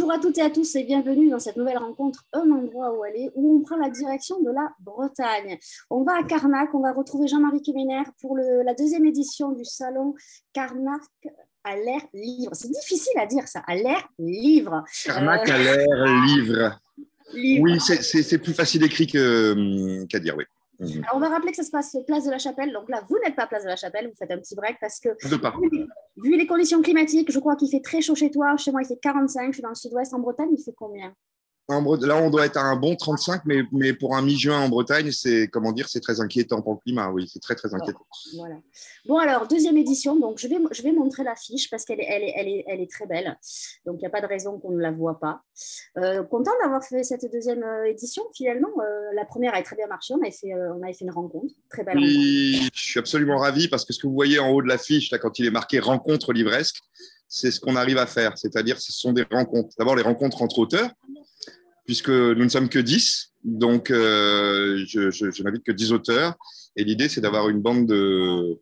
Bonjour à toutes et à tous et bienvenue dans cette nouvelle rencontre Un endroit où aller, où on prend la direction de la Bretagne. On va à Carnac, on va retrouver Jean-Marie Quéméner pour la deuxième édition du salon Carnac à l'air livre. C'est difficile à dire ça, à l'air livre. Carnac à l'air livre. Livre. Oui, c'est plus facile écrit qu'à dire, oui. Alors, on va rappeler que ça se passe place de la Chapelle. Donc là, vous n'êtes pas place de la Chapelle, vous faites un petit break parce que vu les conditions climatiques, je crois qu'il fait très chaud chez toi. Chez moi, il fait 45. Je suis dans le sud-ouest. En Bretagne, il fait combien? Là, on doit être à un bon 35, mais pour un mi-juin en Bretagne, c'est très inquiétant pour le climat. Oui, c'est très, très inquiétant. Voilà. Bon, alors, deuxième édition. Donc, je vais montrer l'affiche parce qu'elle est très belle. Donc, il n'y a pas de raison qu'on ne la voit pas. Content d'avoir fait cette deuxième édition, finalement. La première a très bien marché. On avait fait une rencontre. Très belle rencontre. Je suis absolument ravi parce que ce que vous voyez en haut de l'affiche, là, quand il est marqué rencontre livresque, c'est ce qu'on arrive à faire. C'est-à-dire, ce sont des rencontres. D'abord, les rencontres entre auteurs, puisque nous ne sommes que 10, donc je n'invite que 10 auteurs. Et l'idée, c'est d'avoir une bande de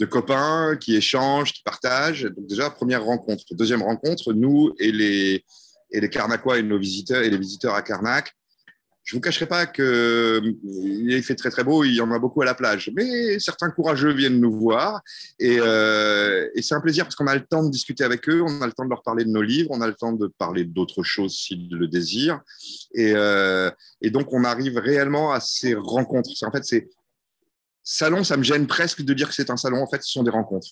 copains qui échangent, qui partagent. Donc déjà, première rencontre. Deuxième rencontre, nous et les Carnacois et nos visiteurs et les visiteurs à Carnac. Je ne vous cacherai pas qu'il fait très, très beau, il y en a beaucoup à la plage. Mais certains courageux viennent nous voir et c'est un plaisir parce qu'on a le temps de discuter avec eux, on a le temps de leur parler de nos livres, on a le temps de parler d'autres choses s'ils le désirent. Et donc, on arrive réellement à ces rencontres. En fait, salon, ça me gêne presque de dire que c'est un salon. En fait, ce sont des rencontres.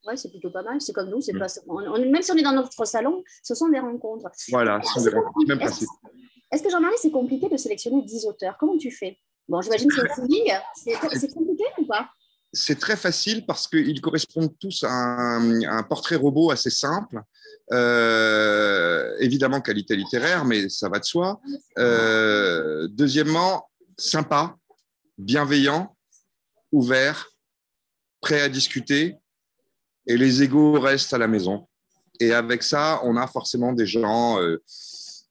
Oui, c'est plutôt pas mal. C'est comme nous. Même si on est dans notre salon, ce sont des rencontres. Voilà, ce sont des rencontres. Même principe. Est-ce que Jean-Marie, c'est compliqué de sélectionner 10 auteurs? Comment tu fais? Bon, j'imagine que c'est un feeling. C'est compliqué ou pas? C'est très facile parce qu'ils correspondent tous à un portrait robot assez simple. Évidemment, qualité littéraire, mais ça va de soi. Deuxièmement, sympa, bienveillant, ouvert, prêt à discuter. Et les égos restent à la maison. Et avec ça, on a forcément des gens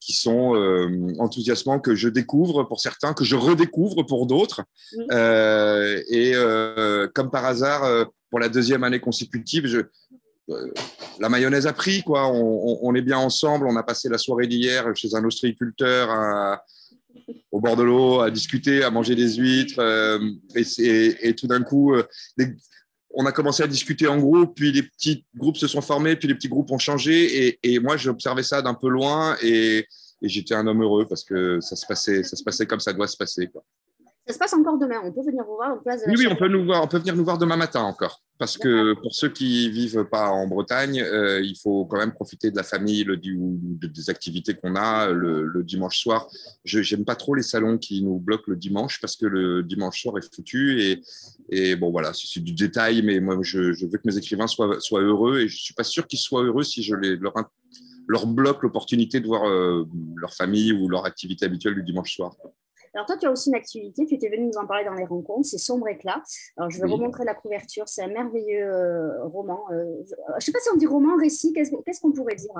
qui sont enthousiasmants, que je découvre pour certains, que je redécouvre pour d'autres. Comme par hasard, pour la deuxième année consécutive, la mayonnaise a pris, quoi. On est bien ensemble. On a passé la soirée d'hier chez un ostréiculteur au bord de l'eau, à discuter, à manger des huîtres. Et tout d'un coup, on a commencé à discuter en groupe, puis les petits groupes se sont formés, puis les petits groupes ont changé. Et moi, j'observais ça d'un peu loin et j'étais un homme heureux parce que ça se passait comme ça doit se passer, quoi. Ça se passe encore demain. On peut venir vous voir en place de la Oui, on peut venir nous voir demain matin encore. Parce que pour ceux qui ne vivent pas en Bretagne, il faut quand même profiter de la famille ou des activités qu'on a le dimanche soir. Je n'aime pas trop les salons qui nous bloquent le dimanche parce que le dimanche soir est foutu. Et bon, voilà, c'est du détail, mais moi, je veux que mes écrivains soient heureux et je ne suis pas sûr qu'ils soient heureux si je leur bloque l'opportunité de voir leur famille ou leur activité habituelle du dimanche soir. Alors toi, tu as aussi une activité, tu étais venu nous en parler dans les rencontres, c'est Sombre Éclat. Alors je vais remontrer la couverture, c'est un merveilleux roman. Je ne sais pas si on dit roman, récit, qu'est-ce qu'on pourrait dire?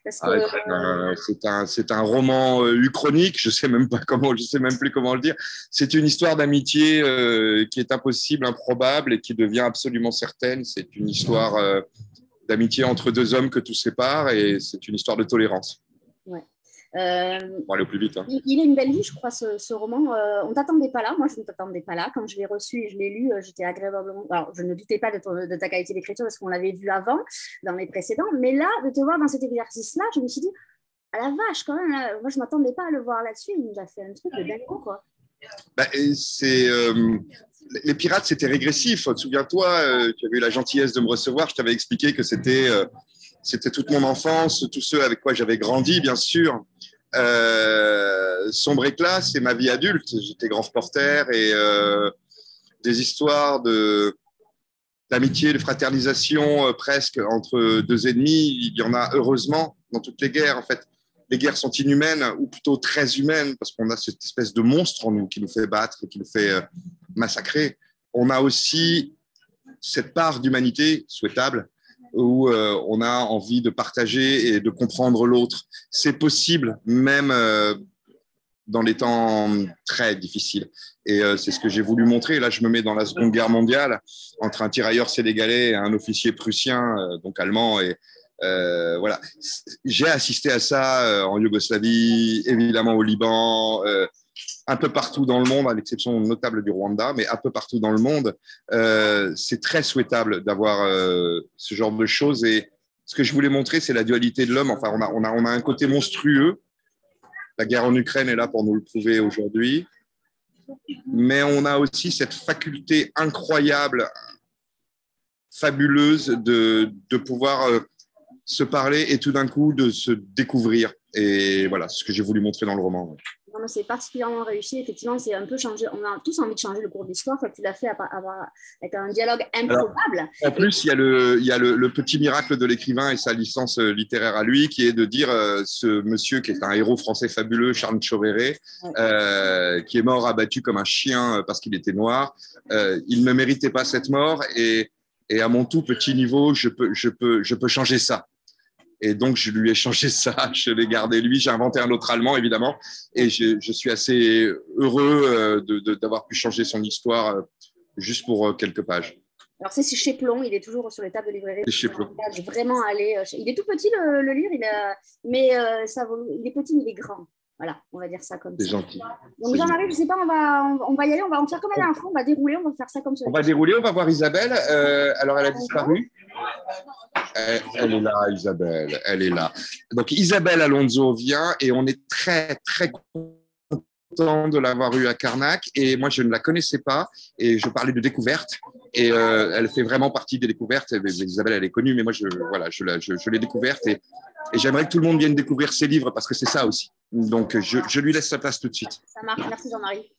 Parce que, c'est un roman uchronique, je sais même plus comment le dire. C'est une histoire d'amitié qui est impossible, improbable et qui devient absolument certaine. C'est une histoire d'amitié entre deux hommes que tout sépare et c'est une histoire de tolérance. Ouais. On va aller au plus vite. Hein. Il a une belle vie, je crois, ce roman. On ne t'attendait pas là. Moi, je ne t'attendais pas là. Quand je l'ai reçu et je l'ai lu, j'étais agréablement. Alors, je ne doutais pas de ta qualité d'écriture parce qu'on l'avait vu avant, dans les précédents. Mais là, de te voir dans cet exercice-là, je me suis dit, à la vache, quand même. Là, moi, je ne m'attendais pas à le voir là-dessus. Il nous a fait un truc de dingue, quoi. Les pirates, c'était régressif. Souviens-toi, tu avais eu la gentillesse de me recevoir. Je t'avais expliqué que c'était toute mon enfance, tous ceux avec quoi j'avais grandi, bien sûr. Sombre Éclat, c'est ma vie adulte. J'étais grand reporter et des histoires d'amitié, de fraternisation presque entre deux ennemis. Il y en a heureusement dans toutes les guerres. En fait, les guerres sont inhumaines ou plutôt très humaines parce qu'on a cette espèce de monstre en nous qui nous fait battre, qui nous fait massacrer. On a aussi cette part d'humanité souhaitable où on a envie de partager et de comprendre l'autre. C'est possible, même dans les temps très difficiles. Et c'est ce que j'ai voulu montrer. Là, je me mets dans la Seconde Guerre mondiale entre un tirailleur sénégalais et un officier prussien, donc allemand. Et Voilà. J'ai assisté à ça en Yougoslavie, évidemment au Liban, un peu partout dans le monde, à l'exception notable du Rwanda, mais un peu partout dans le monde. C'est très souhaitable d'avoir ce genre de choses. Et ce que je voulais montrer, c'est la dualité de l'homme. Enfin, on a un côté monstrueux. La guerre en Ukraine est là pour nous le prouver aujourd'hui. Mais on a aussi cette faculté incroyable, fabuleuse de pouvoir se parler et tout d'un coup de se découvrir. Et voilà, c'est ce que j'ai voulu montrer dans le roman. Ouais. Non, c'est particulièrement réussi. Effectivement, c'est un peu changé. On a tous envie de changer le cours de l'histoire. Tu l'as fait avec un dialogue improbable. Alors, en plus, il y a le petit miracle de l'écrivain et sa licence littéraire à lui, qui est de dire ce monsieur qui est un héros français fabuleux, Charles Choréré, qui est mort abattu comme un chien parce qu'il était noir. Il ne méritait pas cette mort et à mon tout petit niveau, je peux changer ça. Et donc, je lui ai changé ça, je l'ai gardé lui. J'ai inventé un autre allemand, évidemment. Et je suis assez heureux d'avoir pu changer son histoire juste pour quelques pages. Alors, c'est chez Plon, il est toujours sur les tables de librairie. C'est chez Plon. Vraiment aller. Il est tout petit, le livre, mais il est petit, mais il est grand. Voilà, on va dire ça comme ça. C'est gentil. Donc, Jean-Marie, je ne sais pas, on va y aller, on va en faire comme la dernière fois, on va dérouler, on va faire ça comme ça. On va dérouler, on va voir Isabelle. Alors, elle a disparu. Elle est là, Isabelle, elle est là. Donc, Isabelle Alonso vient et on est très, très content de l'avoir eue à Carnac. Et moi, je ne la connaissais pas et je parlais de découverte. Et elle fait vraiment partie des découvertes. Isabelle, elle est connue, mais moi, je l'ai découverte et j'aimerais que tout le monde vienne découvrir ses livres parce que c'est ça aussi. Donc, je lui laisse sa place tout de suite. Ça marche, merci Jean-Marie.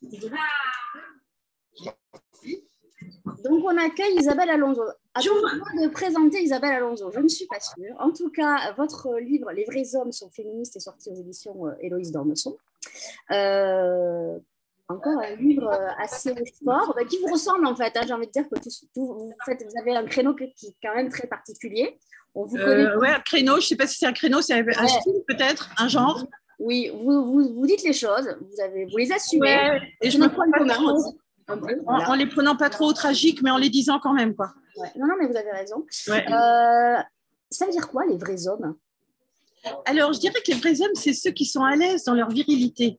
Donc, on accueille Isabelle Alonso. Attends-moi de présenter Isabelle Alonso, je ne suis pas sûre. En tout cas, votre livre « Les vrais hommes sont féministes » est sorti aux éditions Héloïse d'Ormesson. Encore un livre assez fort, qui vous ressemble en fait. Hein, j'ai envie de dire que vous avez un créneau qui est quand même très particulier. On vous connaît. Ouais, un créneau, je ne sais pas si c'est un créneau, c'est un style peut-être, un genre. Oui, vous dites les choses, vous les assumez. Ouais, et je me prends pas trop. En les prenant pas trop au tragique, mais en les disant quand même, quoi. Ouais. Non, mais vous avez raison. Ouais. Ça veut dire quoi, les vrais hommes? Alors, je dirais que les vrais hommes, c'est ceux qui sont à l'aise dans leur virilité.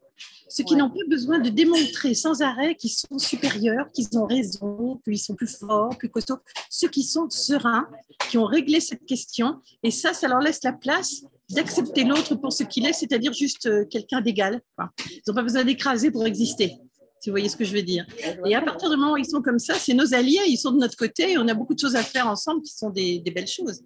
Ceux qui n'ont pas besoin de démontrer sans arrêt qu'ils sont supérieurs, qu'ils ont raison, qu'ils sont plus forts, plus costauds. Ceux qui sont sereins, qui ont réglé cette question. Et ça leur laisse la place d'accepter l'autre pour ce qu'il est, c'est-à-dire juste quelqu'un d'égal. Ils n'ont pas besoin d'écraser pour exister. Si vous voyez ce que je veux dire. Et à partir du moment où ils sont comme ça, c'est nos alliés, ils sont de notre côté et on a beaucoup de choses à faire ensemble qui sont des belles choses.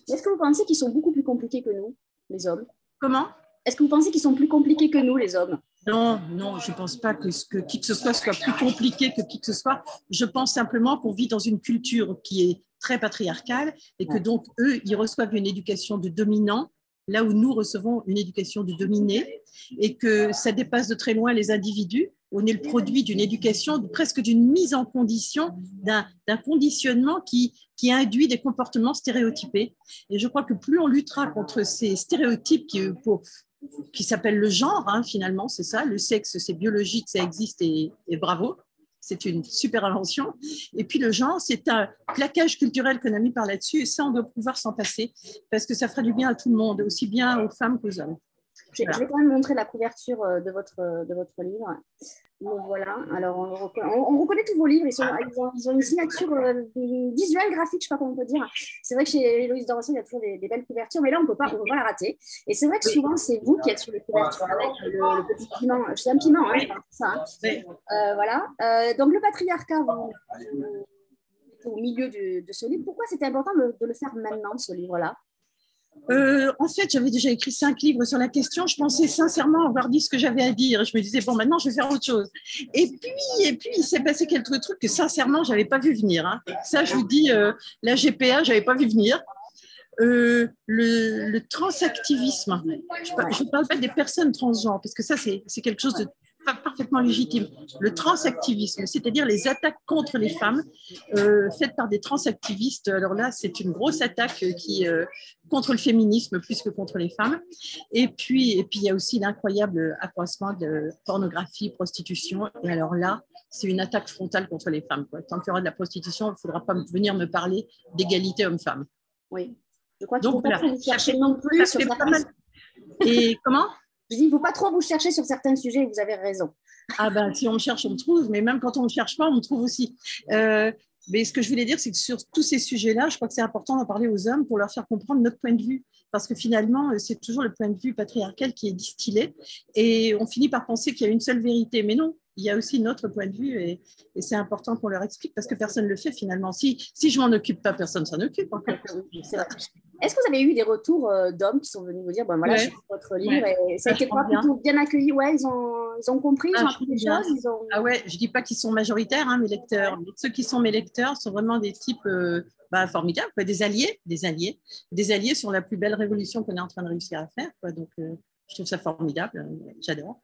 Est-ce que vous pensez qu'ils sont beaucoup plus compliqués que nous, les hommes? Comment? Est-ce que vous pensez qu'ils sont plus compliqués que nous, les hommes? Non, je ne pense pas que qui que ce soit plus compliqué que qui que ce soit. Je pense simplement qu'on vit dans une culture qui est très patriarcale et que donc, eux, ils reçoivent une éducation de dominants, là où nous recevons une éducation de dominés, et que ça dépasse de très loin les individus. On est le produit d'une éducation, presque d'une mise en condition, d'un conditionnement qui induit des comportements stéréotypés. Et je crois que plus on luttera contre ces stéréotypes qui s'appellent le genre, hein, finalement, c'est ça, le sexe, c'est biologique, ça existe et bravo. C'est une super invention. Et puis le genre, c'est un plaquage culturel qu'on a mis par là-dessus et ça, on doit pouvoir s'en passer parce que ça fera du bien à tout le monde, aussi bien aux femmes qu'aux hommes. Je vais quand même montrer la couverture de votre livre. Donc voilà, alors on reconnaît tous vos livres, ils ont une signature visuelle, graphique, je ne sais pas comment on peut dire. C'est vrai que chez Héloïse d'Ormesson, il y a toujours des belles couvertures, mais là, on ne peut pas la rater. Et c'est vrai que souvent, c'est vous qui êtes sur les couvertures avec le petit piment. C'est un piment, hein, c'est ça. Hein. Voilà. Donc le patriarcat, vous au milieu de ce livre. Pourquoi c'était important de le faire maintenant, ce livre-là? En fait, j'avais déjà écrit 5 livres sur la question. Je pensais sincèrement avoir dit ce que j'avais à dire. Je me disais, bon, maintenant, je vais faire autre chose. Et puis il s'est passé quelques trucs que sincèrement, je n'avais pas vu venir. Hein. Ça, je vous dis, la GPA, je n'avais pas vu venir. Le transactivisme. Je ne parle pas des personnes transgenres, parce que ça, c'est quelque chose de parfaitement légitime. Le transactivisme, c'est-à-dire les attaques contre les femmes faites par des transactivistes. Alors là, c'est une grosse attaque contre le féminisme plus que contre les femmes. Et puis il y a aussi l'incroyable accroissement de pornographie, prostitution. Et alors là, c'est une attaque frontale contre les femmes, quoi. Tant qu'il y aura de la prostitution, il ne faudra pas venir me parler d'égalité homme-femme. Oui. Je crois qu'il ne faut Donc, pas voilà. trop vous chercher non plus sur certains... Et comment? Je dis, il ne faut pas trop vous chercher sur certains sujets, vous avez raison. Ah ben, si on me cherche, on me trouve, mais même quand on ne me cherche pas, on me trouve aussi. Mais ce que je voulais dire, c'est que sur tous ces sujets-là, je crois que c'est important d'en parler aux hommes pour leur faire comprendre notre point de vue. Parce que finalement, c'est toujours le point de vue patriarcal qui est distillé. Et on finit par penser qu'il y a une seule vérité. Mais non, il y a aussi notre point de vue. Et c'est important qu'on leur explique parce que personne ne le fait finalement. Si je ne m'en occupe pas, personne ne s'en occupe. Est-ce que vous avez eu des retours d'hommes qui sont venus vous dire, ben voilà, j'ai votre livre et ça a été quoi, plutôt bien accueilli? Ouais, ils ont compris, ils ont appris des choses. Ah ouais, je ne dis pas qu'ils sont majoritaires, hein, mes lecteurs. Mais ceux qui sont mes lecteurs sont vraiment des types formidables, quoi, des alliés sur la plus belle révolution qu'on est en train de réussir à faire. Quoi. Donc, je trouve ça formidable, j'adore.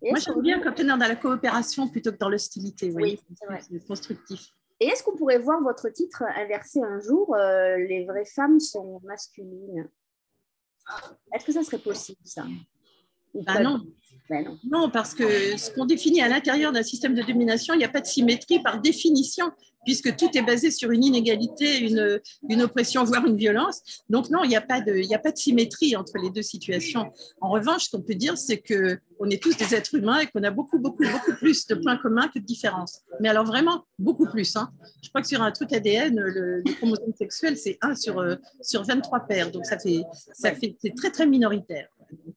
Moi, j'aime bien quand on est dans la coopération plutôt que dans l'hostilité. Oui, c'est vrai. C'est constructif. Et est-ce qu'on pourrait voir votre titre inversé un jour, les vraies femmes sont masculines? Est-ce que ça serait possible, ça? Non. Ben non. Non, parce que ce qu'on définit à l'intérieur d'un système de domination, il n'y a pas de symétrie par définition, puisque tout est basé sur une inégalité, une oppression, voire une violence. Donc non, il n'y a pas de symétrie entre les deux situations. En revanche, ce qu'on peut dire, c'est qu'on est tous des êtres humains et qu'on a beaucoup plus de points communs que de différences. Mais alors vraiment, beaucoup plus. Hein. Je crois que sur un truc ADN, le chromosome sexuel, c'est 1 sur 23 paires. Donc c'est très, très minoritaire. Donc,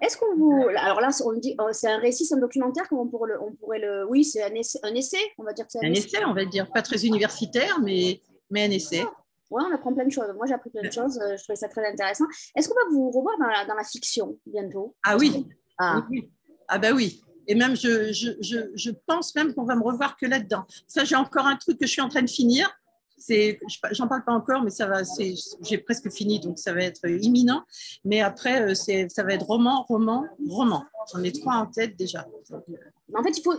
est-ce qu'on vous... Alors là, on dit c'est un récit, c'est un documentaire, on pourrait le... Oui, c'est un essai, on va dire que c'est un essai, on va dire. Pas très universitaire, mais un essai. Oui, on apprend plein de choses. Moi, j'ai appris plein de choses. Je trouvais ça très intéressant. Est-ce qu'on va vous revoir dans la fiction bientôt? Ah oui. Oui. Ah bah oui. Et même, je pense même qu'on va me revoir que là-dedans. Ça, j'ai encore un truc que je suis en train de finir. J'en parle pas encore, mais ça va. J'ai presque fini, donc ça va être imminent. Mais après, ça va être roman. J'en ai 3 en tête déjà. En fait, il faut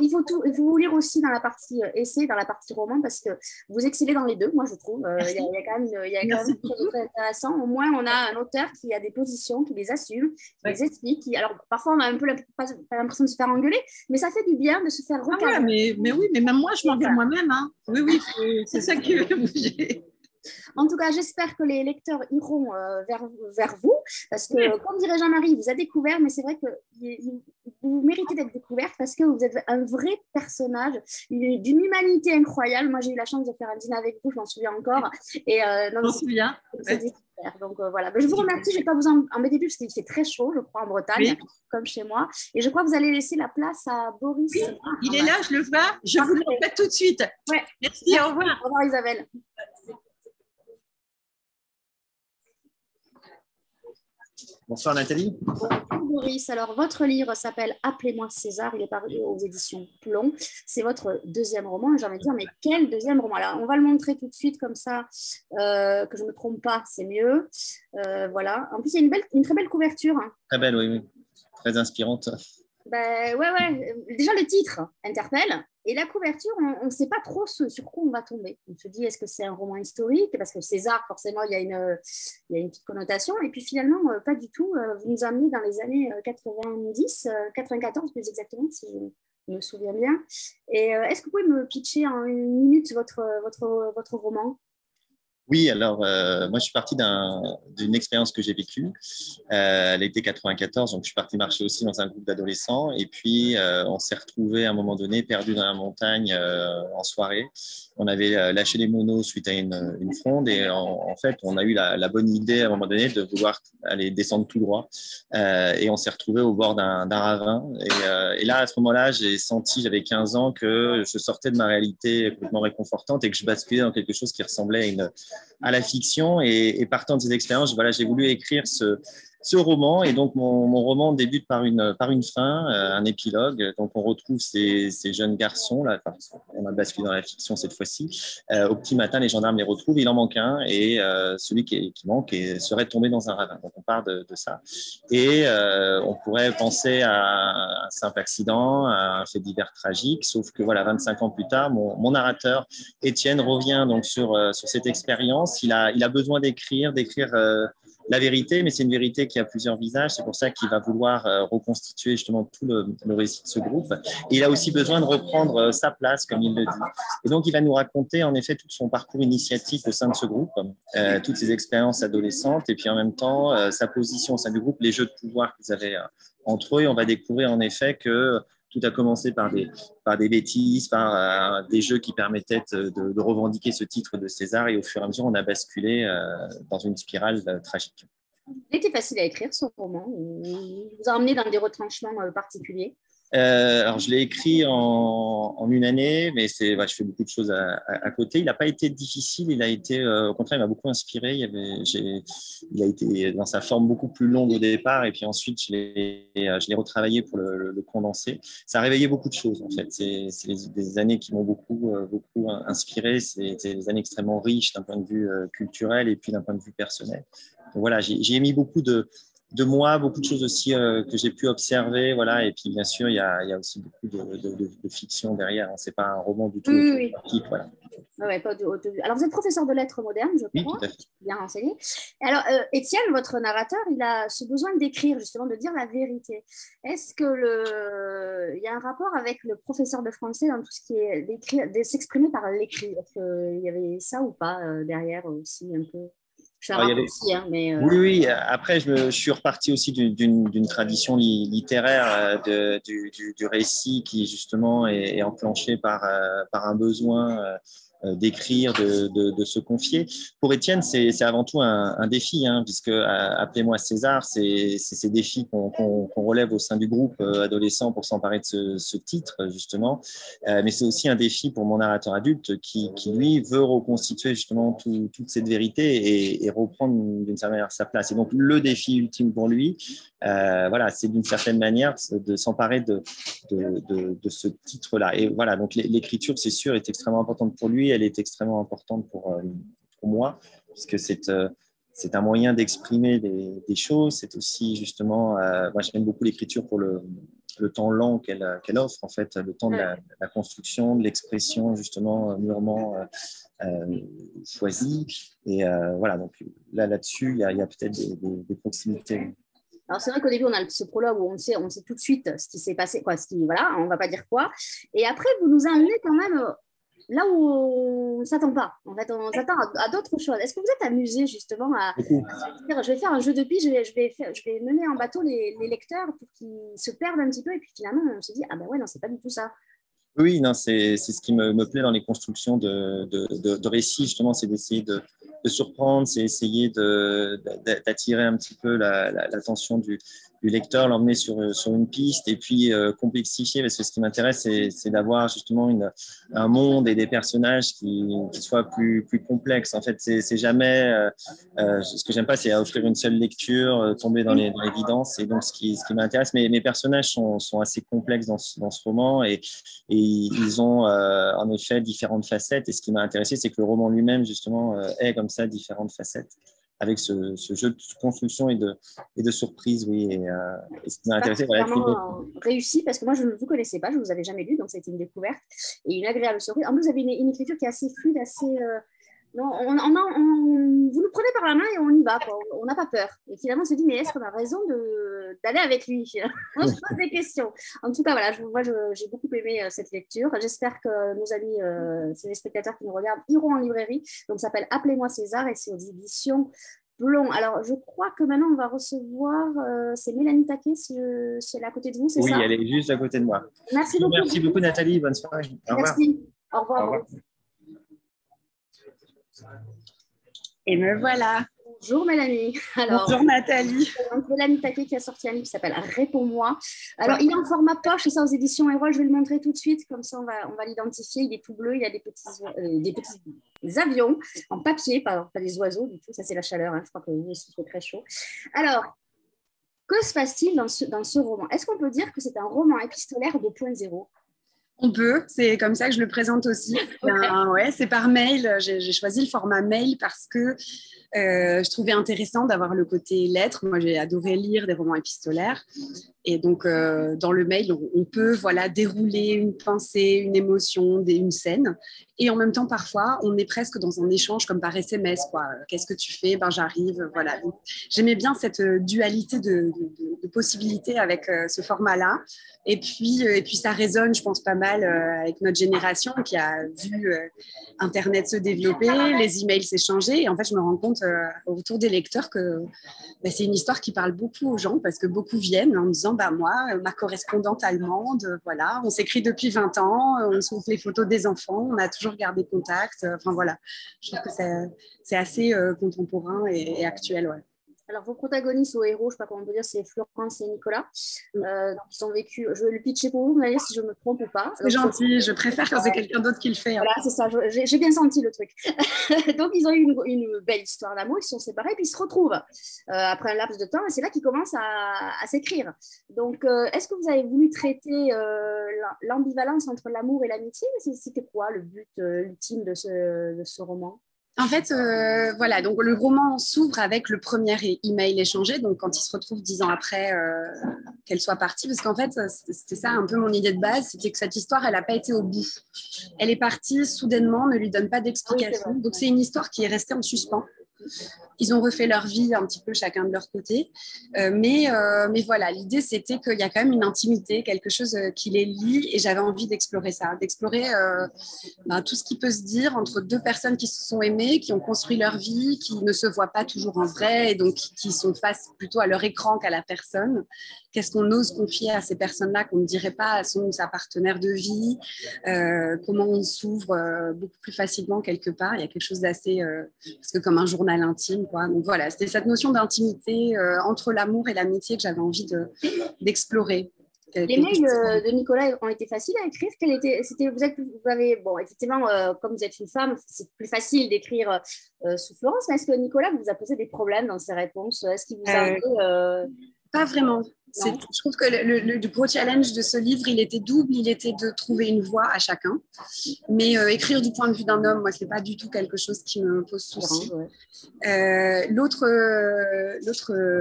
vous lire aussi dans la partie essai, dans la partie roman, parce que vous excellez dans les deux, moi je trouve. Il y a quand même quelque chose de très intéressant. Au moins, on a un auteur qui a des positions, qui les assume, qui les explique. Alors, parfois, on a un peu l'impression de se faire engueuler, mais ça fait du bien de se faire recadrer. Ah ouais, mais oui, mais même moi, je m'engueule moi-même. Hein. Oui, c'est ça qui veut bouger. En tout cas, j'espère que les lecteurs iront vers vous, parce que, comme dirait Jean-Marie, il vous a découvert, mais c'est vrai que vous méritez d'être découverte parce que vous êtes un vrai personnage, d'une humanité incroyable. Moi, j'ai eu la chance de faire un dîner avec vous, je m'en souviens encore. Et je m'en souviens. C'était super. Donc voilà, je vous remercie. Je ne vais pas vous embêter plus parce qu'il fait très chaud, je crois, en Bretagne, comme chez moi. Et je crois que vous allez laisser la place à Boris. Oui, il est là, je le vois. Je vous le répète tout de suite. Ouais. Merci, au revoir. Au revoir, Isabelle. Bonsoir Nathalie. Bonjour Boris. Alors, votre livre s'appelle Appelez-moi César. Il est paru aux éditions Plomb. C'est votre deuxième roman. J'ai envie de dire, mais quel deuxième roman? Alors, on va le montrer tout de suite comme ça, que je ne me trompe pas, c'est mieux. Voilà. En plus, il y a une très belle couverture. Hein. Très belle, oui. Très inspirante. Ben, ouais. Déjà, le titre interpelle. Et la couverture, on ne sait pas trop sur quoi on va tomber. On se dit, est-ce que c'est un roman historique? Parce que César, forcément, il y a une petite connotation. Et puis finalement, pas du tout. Vous nous amenez dans les années 90, 94 plus exactement, si je me souviens bien. Et est-ce que vous pouvez me pitcher en une minute votre roman? Oui, alors moi je suis parti d'une expérience que j'ai vécue l'été 94, donc je suis parti marcher aussi dans un groupe d'adolescents et puis on s'est retrouvés à un moment donné perdus dans la montagne en soirée. On avait lâché les monos suite à une fronde et en fait on a eu la bonne idée à un moment donné de vouloir aller descendre tout droit et on s'est retrouvés au bord d'un ravin et là à ce moment-là j'ai senti, j'avais 15 ans, que je sortais de ma réalité complètement réconfortante et que je basculais dans quelque chose qui ressemblait à la fiction et partant de ces expériences, voilà, j'ai voulu écrire ce roman et donc mon roman débute par une fin, un épilogue. Donc on retrouve ces jeunes garçons là, enfin, on a basculé dans la fiction cette fois-ci. Au petit matin, les gendarmes les retrouvent, il en manque un et celui qui manque serait tombé dans un ravin. Donc on part de ça et on pourrait penser à un simple accident, à un fait divers tragique, sauf que voilà, 25 ans plus tard, mon narrateur Étienne revient donc sur cette expérience. Il a besoin d'écrire la vérité, mais c'est une vérité qui a plusieurs visages. C'est pour ça qu'il va vouloir reconstituer justement tout le récit de ce groupe. Et il a aussi besoin de reprendre sa place, comme il le dit. Et donc, il va nous raconter en effet tout son parcours initiatique au sein de ce groupe, toutes ses expériences adolescentes, et puis en même temps, sa position au sein du groupe, les jeux de pouvoir qu'ils avaient entre eux. Et on va découvrir en effet que tout a commencé par des bêtises, par des jeux qui permettaient de revendiquer ce titre de César. Et au fur et à mesure, on a basculé dans une spirale tragique. Il était facile à écrire, ce roman. Il vous a emmené dans des retranchements particuliers. Alors, je l'ai écrit en une année, mais je fais beaucoup de choses à côté. Il n'a pas été difficile, il a été, au contraire, il m'a beaucoup inspiré. Il a été dans sa forme beaucoup plus longue au départ, et puis ensuite, je l'ai retravaillé pour le condenser. Ça a réveillé beaucoup de choses, en fait. C'est des années qui m'ont beaucoup inspiré. C'est des années extrêmement riches d'un point de vue culturel et puis d'un point de vue personnel. Donc, voilà, j'ai émis beaucoup de moi, beaucoup de choses aussi que j'ai pu observer, voilà. Et puis bien sûr, il y a aussi beaucoup de fiction derrière. Hein. C'est pas un roman du tout. Oui. Voilà. Ouais, alors, vous êtes professeur de lettres modernes, je crois, bien renseigné. Alors, Étienne, votre narrateur, il a ce besoin d'écrire, justement, de dire la vérité. Est-ce que il y a un rapport avec le professeur de français dans tout ce qui est de s'exprimer par l'écrit? Est-ce qu'il y avait ça ou pas derrière aussi un peu? Oui. Après, je suis reparti aussi d'une tradition littéraire du récit qui justement est enclenché par un besoin d'écrire, de se confier. Pour Étienne, c'est avant tout un défi, hein, puisque Appelez-moi César, c'est ces défis qu'on relève au sein du groupe adolescent pour s'emparer de ce titre, justement. Mais c'est aussi un défi pour mon narrateur adulte qui lui, veut reconstituer justement toute cette vérité et reprendre d'une certaine manière sa place. Et donc, le défi ultime pour lui, c'est d'une certaine manière de s'emparer de ce titre-là. Et voilà, donc l'écriture, c'est sûr, est extrêmement importante pour lui. Elle est extrêmement importante pour moi, puisque c'est un moyen d'exprimer des choses. C'est aussi justement, moi j'aime beaucoup l'écriture pour le temps lent qu'elle offre, en fait, le temps de la construction, de l'expression justement mûrement choisie. Et voilà, donc là-dessus, il y a peut-être des proximités. Alors, c'est vrai qu'au début, on a ce prologue où on sait tout de suite ce qui s'est passé, voilà, on ne va pas dire quoi. Et après, vous nous emmenez quand même là où on ne s'attend pas. En fait, on s'attend à d'autres choses. Est-ce que vous êtes amusé justement à se dire, je vais faire un jeu de pige, je vais mener en bateau les lecteurs pour qu'ils se perdent un petit peu, et puis finalement, on se dit, ah ben ouais, non, c'est pas du tout ça. Oui, non, c'est ce qui me plaît dans les constructions de récits, justement, c'est d'essayer de surprendre, c'est essayer d'attirer un petit peu l'attention du lecteur, l'emmener sur une piste et puis complexifier, parce que ce qui m'intéresse, c'est d'avoir justement un monde et des personnages qui soient plus complexes. En fait, c'est jamais, ce que j'aime pas, c'est offrir une seule lecture, tomber dans l'évidence. Et donc, ce qui m'intéresse, mes personnages sont assez complexes dans ce roman et ils ont en effet différentes facettes. Et ce qui m'a intéressé, c'est que le roman lui-même, justement, ait comme ça différentes facettes, avec ce jeu de construction et de surprise, oui. Et ce qui m'a intéressé, c'est vraiment réussi, parce que moi, je ne vous connaissais pas, je ne vous avais jamais lu, donc ça a été une découverte et une agréable surprise. En plus, vous avez une écriture qui est assez fluide, assez... Non, vous nous prenez par la main et on y va, quoi. On n'a pas peur. Et finalement, on se dit, mais est-ce qu'on a raison d'aller avec lui? On se pose des questions. En tout cas, voilà, moi, j'ai beaucoup aimé cette lecture. J'espère que nos amis, ces spectateurs qui nous regardent, iront en librairie. Donc, ça s'appelle Appelez-moi César et c'est aux éditions Plomb. Alors, je crois que maintenant, on va recevoir, c'est Mélanie Taquet, si elle est à côté de vous, c'est ça? Oui, elle est juste à côté de moi. Merci beaucoup. Merci beaucoup, Nathalie. Bonne soirée. Au revoir. Merci. Au revoir. Au revoir. Et me voilà. Bonjour Mélanie. Alors, bonjour Nathalie. Mélanie Taquet qui a sorti un livre qui s'appelle Réponds-moi. Alors, il est en format poche, c'est ça, aux éditions Erol. Je vais le montrer tout de suite, comme ça on va l'identifier. Il est tout bleu, il y a des petits avions en papier, pas des oiseaux du tout. Ça, c'est la chaleur. Hein. Je crois que vous aussi, il fait très chaud. Alors, que se passe-t-il dans ce roman? Est-ce qu'on peut dire que c'est un roman épistolaire 2.0? On peut, c'est comme ça que je le présente aussi. Ouais, c'est par mail. J'ai choisi le format mail parce que Je trouvais intéressant d'avoir le côté lettres. Moi, j'ai adoré lire des romans épistolaires. Et donc, dans le mail, on peut dérouler une pensée, une émotion, une scène. Et en même temps, parfois, on est presque dans un échange comme par SMS, quoi. Qu'est-ce que tu fais? Ben, j'arrive, voilà. Donc, j'aimais bien cette dualité de possibilités avec ce format-là. Et puis, ça résonne, je pense, pas mal avec notre génération qui a vu Internet se développer, les emails s'échanger. Et en fait, je me rends compte autour des lecteurs que c'est une histoire qui parle beaucoup aux gens parce que beaucoup viennent en me disant moi, ma correspondante allemande, voilà, on s'écrit depuis 20 ans, on se montre les photos des enfants, on a toujours gardé contact. Enfin voilà, je trouve que c'est assez contemporain et actuel. Ouais. Alors, vos protagonistes ou héros, je ne sais pas comment on peut dire, c'est Florence et Nicolas. Donc, ils ont vécu. Je vais le pitcher pour vous, vous allez dire si je me trompe ou pas. C'est gentil, je préfère quand c'est quelqu'un d'autre qui le fait. Voilà, c'est ça, j'ai bien senti le truc. Donc, ils ont eu une belle histoire d'amour, ils se sont séparés, puis ils se retrouvent après un laps de temps, et c'est là qu'ils commencent à s'écrire. Donc, est-ce que vous avez voulu traiter l'ambivalence entre l'amour et l'amitié? C'était quoi le but ultime de ce roman? En fait, voilà, donc le roman s'ouvre avec le premier email échangé, donc quand ils se retrouvent 10 ans après qu'elle soit partie, parce qu'en fait, c'était ça un peu mon idée de base, c'était que cette histoire, elle n'a pas été au bout. Elle est partie soudainement, ne lui donne pas d'explication. Donc c'est une histoire qui est restée en suspens. Ils ont refait leur vie un petit peu chacun de leur côté. Mais voilà, l'idée, c'était qu'il y a quand même une intimité, quelque chose qui les lie et j'avais envie d'explorer ça, d'explorer tout ce qui peut se dire entre deux personnes qui se sont aimées, qui ont construit leur vie, qui ne se voient pas toujours en vrai et donc qui sont face plutôt à leur écran qu'à la personne. Qu'est-ce qu'on ose confier à ces personnes-là qu'on ne dirait pas à son ou sa partenaire de vie, comment on s'ouvre beaucoup plus facilement quelque part. Il y a quelque chose d'assez, parce que comme un journal intime, quoi. Donc voilà, c'était cette notion d'intimité entre l'amour et l'amitié que j'avais envie d'explorer. Les mails de Nicolas ont été faciles à écrire. Bon, effectivement, comme vous êtes une femme, c'est plus facile d'écrire sous Florence, mais est-ce que Nicolas vous a posé des problèmes dans ses réponses? Est-ce qu'il vous a un peu... Pas vraiment. Je trouve que le gros challenge de ce livre, il était double. Il était de trouver une voix à chacun. Mais écrire du point de vue d'un homme, moi, ce n'est pas du tout quelque chose qui me pose souci. L'autre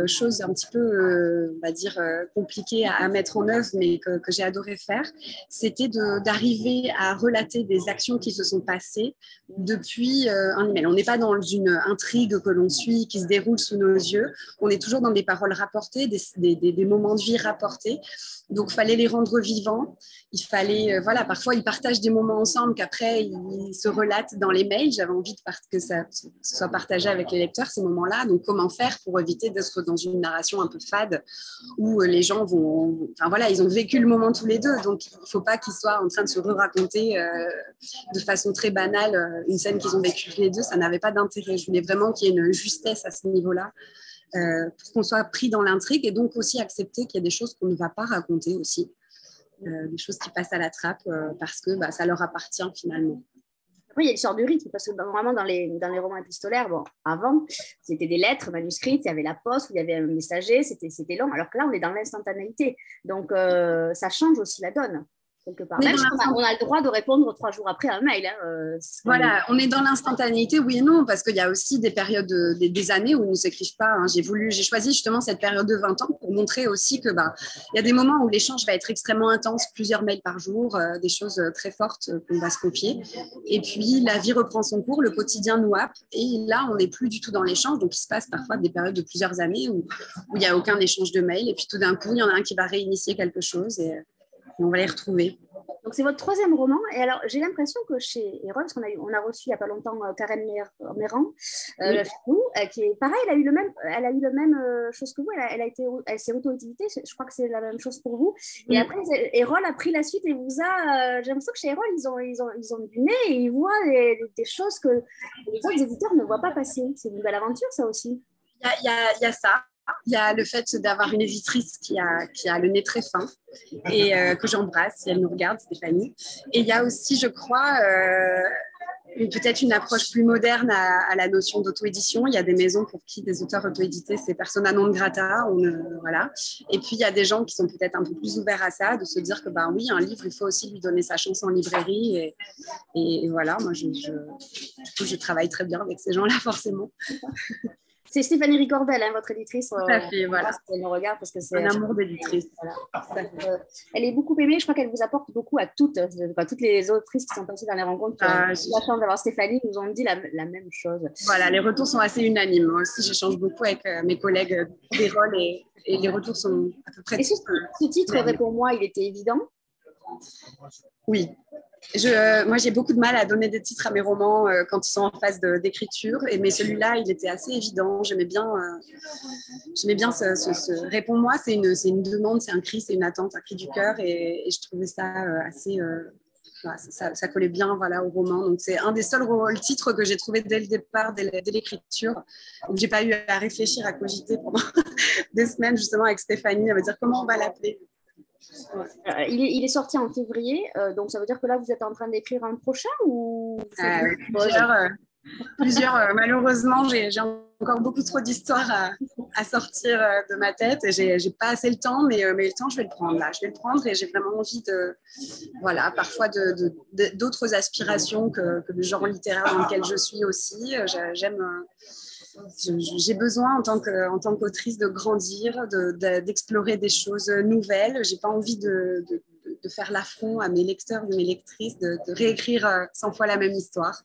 chose un petit peu, on va dire, compliquée à mettre en œuvre, mais que j'ai adoré faire, c'était d'arriver à relater des actions qui se sont passées depuis un email. On n'est pas dans une intrigue que l'on suit, qui se déroule sous nos yeux. On est toujours dans des paroles rapportées, des moments de vie rapportés. Donc, il fallait les rendre vivants. Il fallait, parfois, ils partagent des moments ensemble qu'après, ils se relatent dans les mails. J'avais envie que ça soit partagé avec les lecteurs, ces moments-là. Donc, comment faire pour éviter d'être dans une narration un peu fade où les gens ils ont vécu le moment tous les deux. Donc, il ne faut pas qu'ils soient en train de se raconter de façon très banale une scène qu'ils ont vécue tous les deux. Ça n'avait pas d'intérêt. Je voulais vraiment qu'il y ait une justesse à ce niveau-là. Pour qu'on soit pris dans l'intrigue et donc aussi accepter qu'il y a des choses qu'on ne va pas raconter aussi, des choses qui passent à la trappe parce que ça leur appartient finalement. Oui, il y a l'histoire du rythme, parce que vraiment dans les romans épistolaires, avant, c'était des lettres manuscrites, il y avait la poste, il y avait un messager, c'était long, alors que là, on est dans l'instantanéité. Donc, ça change aussi la donne. Quelque part. Même si on a le droit de répondre 3 jours après un mail. Voilà, on est dans l'instantanéité, oui et non, parce qu'il y a aussi des périodes, des années où ils ne s'écrivent pas. Hein. J'ai choisi justement cette période de 20 ans pour montrer aussi que il y a des moments où l'échange va être extrêmement intense, plusieurs mails par jour, des choses très fortes qu'on va se confier. Et puis la vie reprend son cours, le quotidien nous happe, et là on n'est plus du tout dans l'échange. Donc il se passe parfois des périodes de plusieurs années où il n'y a aucun échange de mails, et puis tout d'un coup il y en a un qui va réinitier quelque chose et on va les retrouver. Donc, c'est votre 3e roman. Et alors, j'ai l'impression que chez Erol, parce qu'on a reçu il n'y a pas longtemps Karen Méran, qui est pareil, elle a eu le même chose que vous. Elle s'est auto-éditée. Je crois que c'est la même chose pour vous. Et après, Erol a pris la suite et vous a. J'ai l'impression que chez Erol, ils ont du nez et ils voient des choses que les autres éditeurs ne voient pas passer. C'est une belle aventure, ça aussi. Il y a ça. Il y a le fait d'avoir une éditrice qui a le nez très fin et que j'embrasse si elle nous regarde, Stéphanie. Et il y a aussi, je crois, peut-être une approche plus moderne à la notion d'auto-édition. Il y a des maisons pour qui des auteurs auto-édités, c'est persona non grata. Voilà. Et puis, il y a des gens qui sont peut-être un peu plus ouverts à ça, de se dire que, ben oui, un livre, il faut aussi lui donner sa chance en librairie. Et voilà, moi, du coup, je travaille très bien avec ces gens-là, forcément. C'est Stéphanie Ricordel, hein, votre éditrice. Tout à fait, voilà. Elle me regarde parce que c'est un amour d'éditrice. Voilà. Elle est beaucoup aimée. Je crois qu'elle vous apporte beaucoup à toutes les autrices qui sont passées dans les rencontres. La chance d'avoir Stéphanie nous ont dit la même chose. Voilà, les retours sont assez unanimes. Moi aussi, j'échange beaucoup avec mes collègues des rôles et les retours sont à peu près. Et ce titre, Réponds-moi, il était évident? Oui. Moi, j'ai beaucoup de mal à donner des titres à mes romans quand ils sont en phase d'écriture. Mais celui-là, il était assez évident. J'aimais bien ce Réponds-moi, c'est une demande, c'est un cri, c'est une attente, un cri du cœur. Et je trouvais ça assez. Ça collait bien au roman. Donc, c'est un des seuls titres que j'ai trouvé dès le départ, dès l'écriture. Donc, je n'ai pas eu à réfléchir, à cogiter pendant des semaines, justement, avec Stéphanie, à me dire comment on va l'appeler. Il est sorti en février, donc ça veut dire que là, vous êtes en train d'écrire un prochain ou plusieurs. Malheureusement, j'ai encore beaucoup trop d'histoires à sortir de ma tête et j'ai pas assez le temps, mais le temps, je vais le prendre là. Je vais le prendre et j'ai vraiment envie parfois d'autres aspirations que le genre littéraire dans lequel je suis aussi. J'ai besoin en tant qu'autrice de grandir, d'explorer des choses nouvelles. J'ai pas envie de faire l'affront à mes lecteurs ou mes lectrices, de réécrire 100 fois la même histoire.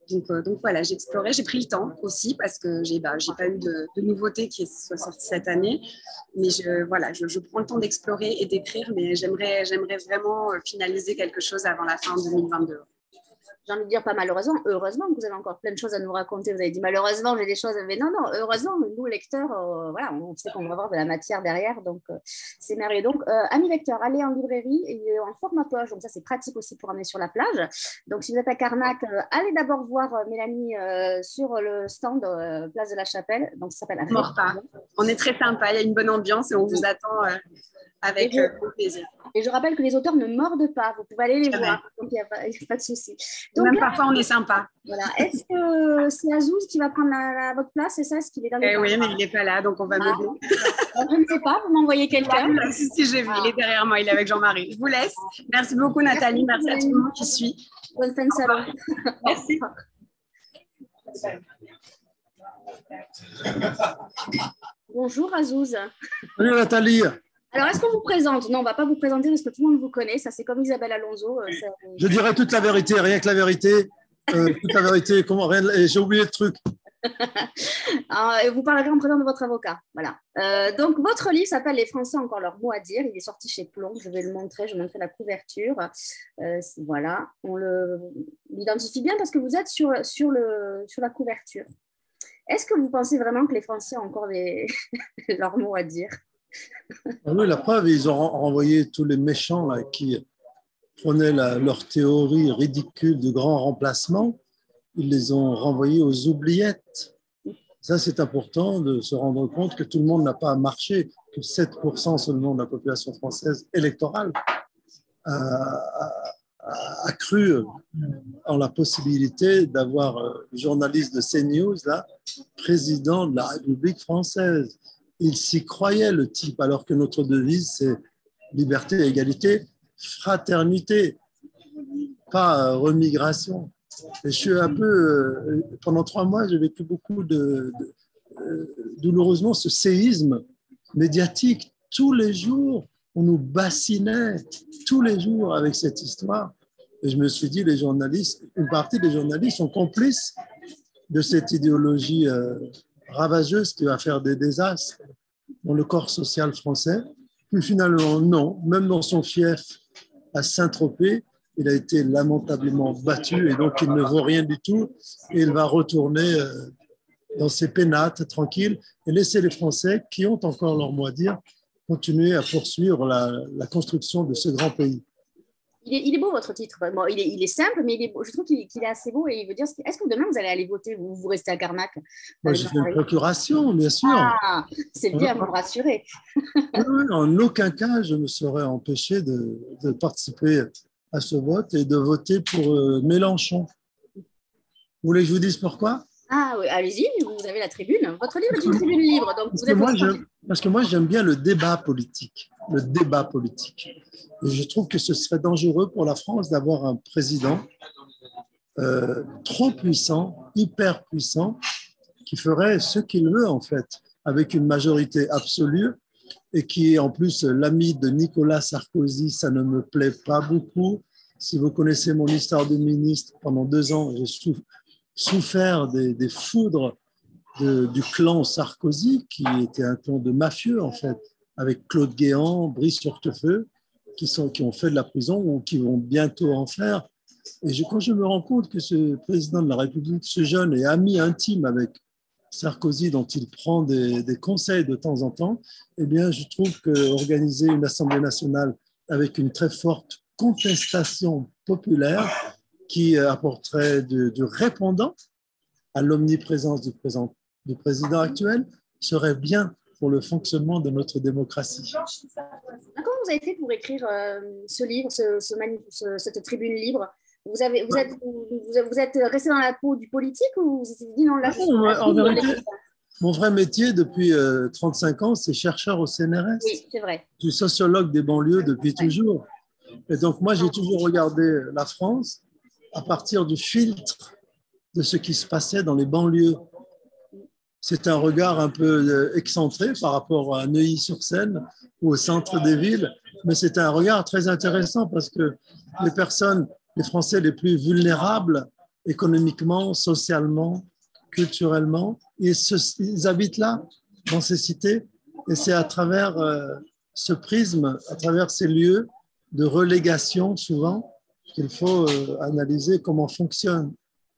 Donc voilà, j'ai exploré, j'ai pris le temps aussi parce que j'ai pas eu de nouveautés qui soient sorties cette année. Mais je prends le temps d'explorer et d'écrire, mais j'aimerais vraiment finaliser quelque chose avant la fin 2022. J'ai envie de dire pas malheureusement, heureusement que vous avez encore plein de choses à nous raconter. Vous avez dit malheureusement, j'ai des choses, mais non, heureusement, nous, lecteurs, on sait qu'on va avoir de la matière derrière, donc c'est merveilleux. Donc, amis lecteurs, allez en librairie et en format poche, donc ça, c'est pratique aussi pour amener sur la plage. Donc, si vous êtes à Carnac, allez d'abord voir Mélanie sur le stand Place de la Chapelle, donc ça s'appelle Morpa. On est très sympa, il y a une bonne ambiance et on vous attend avec plaisir. Et je rappelle que les auteurs ne mordent pas, vous pouvez aller les voir, donc il n'y a pas de souci. Donc, même parfois, on est sympa. Voilà. Est-ce que c'est Azouz qui va prendre votre place, c'est ça? Est-ce qu'il est dans les oui, mais il n'est pas là, donc on va meubler. Je ne sais pas, vous m'envoyez quelqu'un. Si, j'ai vu, il est derrière moi, il est avec Jean-Marie. Je vous laisse. Merci beaucoup, Nathalie. Merci à tout le monde qui suit. Bonne fin de salon. Merci. Bonjour Azouz. Salut Nathalie. Alors, est-ce qu'on vous présente? Non, on ne va pas vous présenter parce que tout le monde vous connaît. Ça, c'est comme Isabelle Alonso. Je dirais toute la vérité, rien que la vérité. Toute la vérité, j'ai oublié le truc. Vous parlerez en présence de votre avocat. Voilà. Donc, votre livre s'appelle Les Français ont encore leur mot à dire. Il est sorti chez Plomb. Je vais le montrer. Je vais montrer la couverture. Voilà. On l'identifie bien parce que vous êtes sur la couverture. Est-ce que vous pensez vraiment que les Français ont encore leur mot à dire? Oui, la preuve, ils ont renvoyé tous les méchants là, qui prenaient leur théorie ridicule du grand remplacement. Ils les ont renvoyés aux oubliettes. Ça, c'est important de se rendre compte que tout le monde n'a pas marché, que 7% seulement de la population française électorale a cru en la possibilité d'avoir le journaliste de CNews, là, président de la République française. Il s'y croyait, le type, alors que notre devise, c'est liberté, égalité, fraternité, pas remigration. Et je suis un peu, pendant 3 mois, j'ai vécu beaucoup douloureusement ce séisme médiatique. Tous les jours, on nous bassinait, tous les jours avec cette histoire. Et je me suis dit, les journalistes, une partie des journalistes sont complices de cette idéologie ravageuse qui va faire des désastres dans le corps social français. Puis finalement, non, même dans son fief à Saint-Tropez, il a été lamentablement battu et donc il ne vaut rien du tout et il va retourner dans ses pénates tranquille et laisser les Français qui ont encore leur mot à dire continuer à poursuivre la construction de ce grand pays. Il est beau votre titre. Bon, il est simple, mais il est beau. Je trouve qu'il est assez beau et il veut dire est-ce que demain vous allez aller voter ou vous restez à Carnac? Moi, j'ai fait une procuration, bien sûr. Ah, c'est bien, vous me rassurez. En aucun cas, je me serais empêché de participer à ce vote et de voter pour Mélenchon. Vous voulez que je vous dise pourquoi? Ah oui, allez-y, vous avez la tribune. Votre livre est une tribune libre, donc vous êtes... Parce que moi, j'aime bien le débat politique. Le débat politique. Et je trouve que ce serait dangereux pour la France d'avoir un président trop puissant, hyper puissant, qui ferait ce qu'il veut, en fait, avec une majorité absolue, et qui est en plus l'ami de Nicolas Sarkozy. Ça ne me plaît pas beaucoup. Si vous connaissez mon histoire de ministre, pendant 2 ans, j'ai souffert des foudres du clan Sarkozy, qui était un clan de mafieux, en fait, avec Claude Guéant, Brice Hortefeux, qui ont fait de la prison ou qui vont bientôt en faire. Et quand je me rends compte que ce président de la République, ce jeune, est ami intime avec Sarkozy, dont il prend des conseils de temps en temps, eh bien, je trouve qu'organiser une Assemblée nationale avec une très forte contestation populaire qui apporterait du répondant à l'omniprésence du président actuel serait bien pour le fonctionnement de notre démocratie. Comment vous avez fait pour écrire ce livre, cette tribune libre? Vous êtes resté dans la peau du politique ou vous vous êtes dit non, là, en vérité, mon vrai métier depuis 35 ans, c'est chercheur au CNRS. Oui, c'est vrai. Je suis sociologue des banlieues depuis toujours. Et donc, moi, j'ai toujours regardé la France à partir du filtre de ce qui se passait dans les banlieues. C'est un regard un peu excentré par rapport à Neuilly-sur-Seine ou au centre des villes, mais c'est un regard très intéressant parce que les Français les plus vulnérables économiquement, socialement, culturellement, ils habitent là, dans ces cités, et c'est à travers ce prisme, à travers ces lieux de relégation souvent, qu'il faut analyser comment fonctionne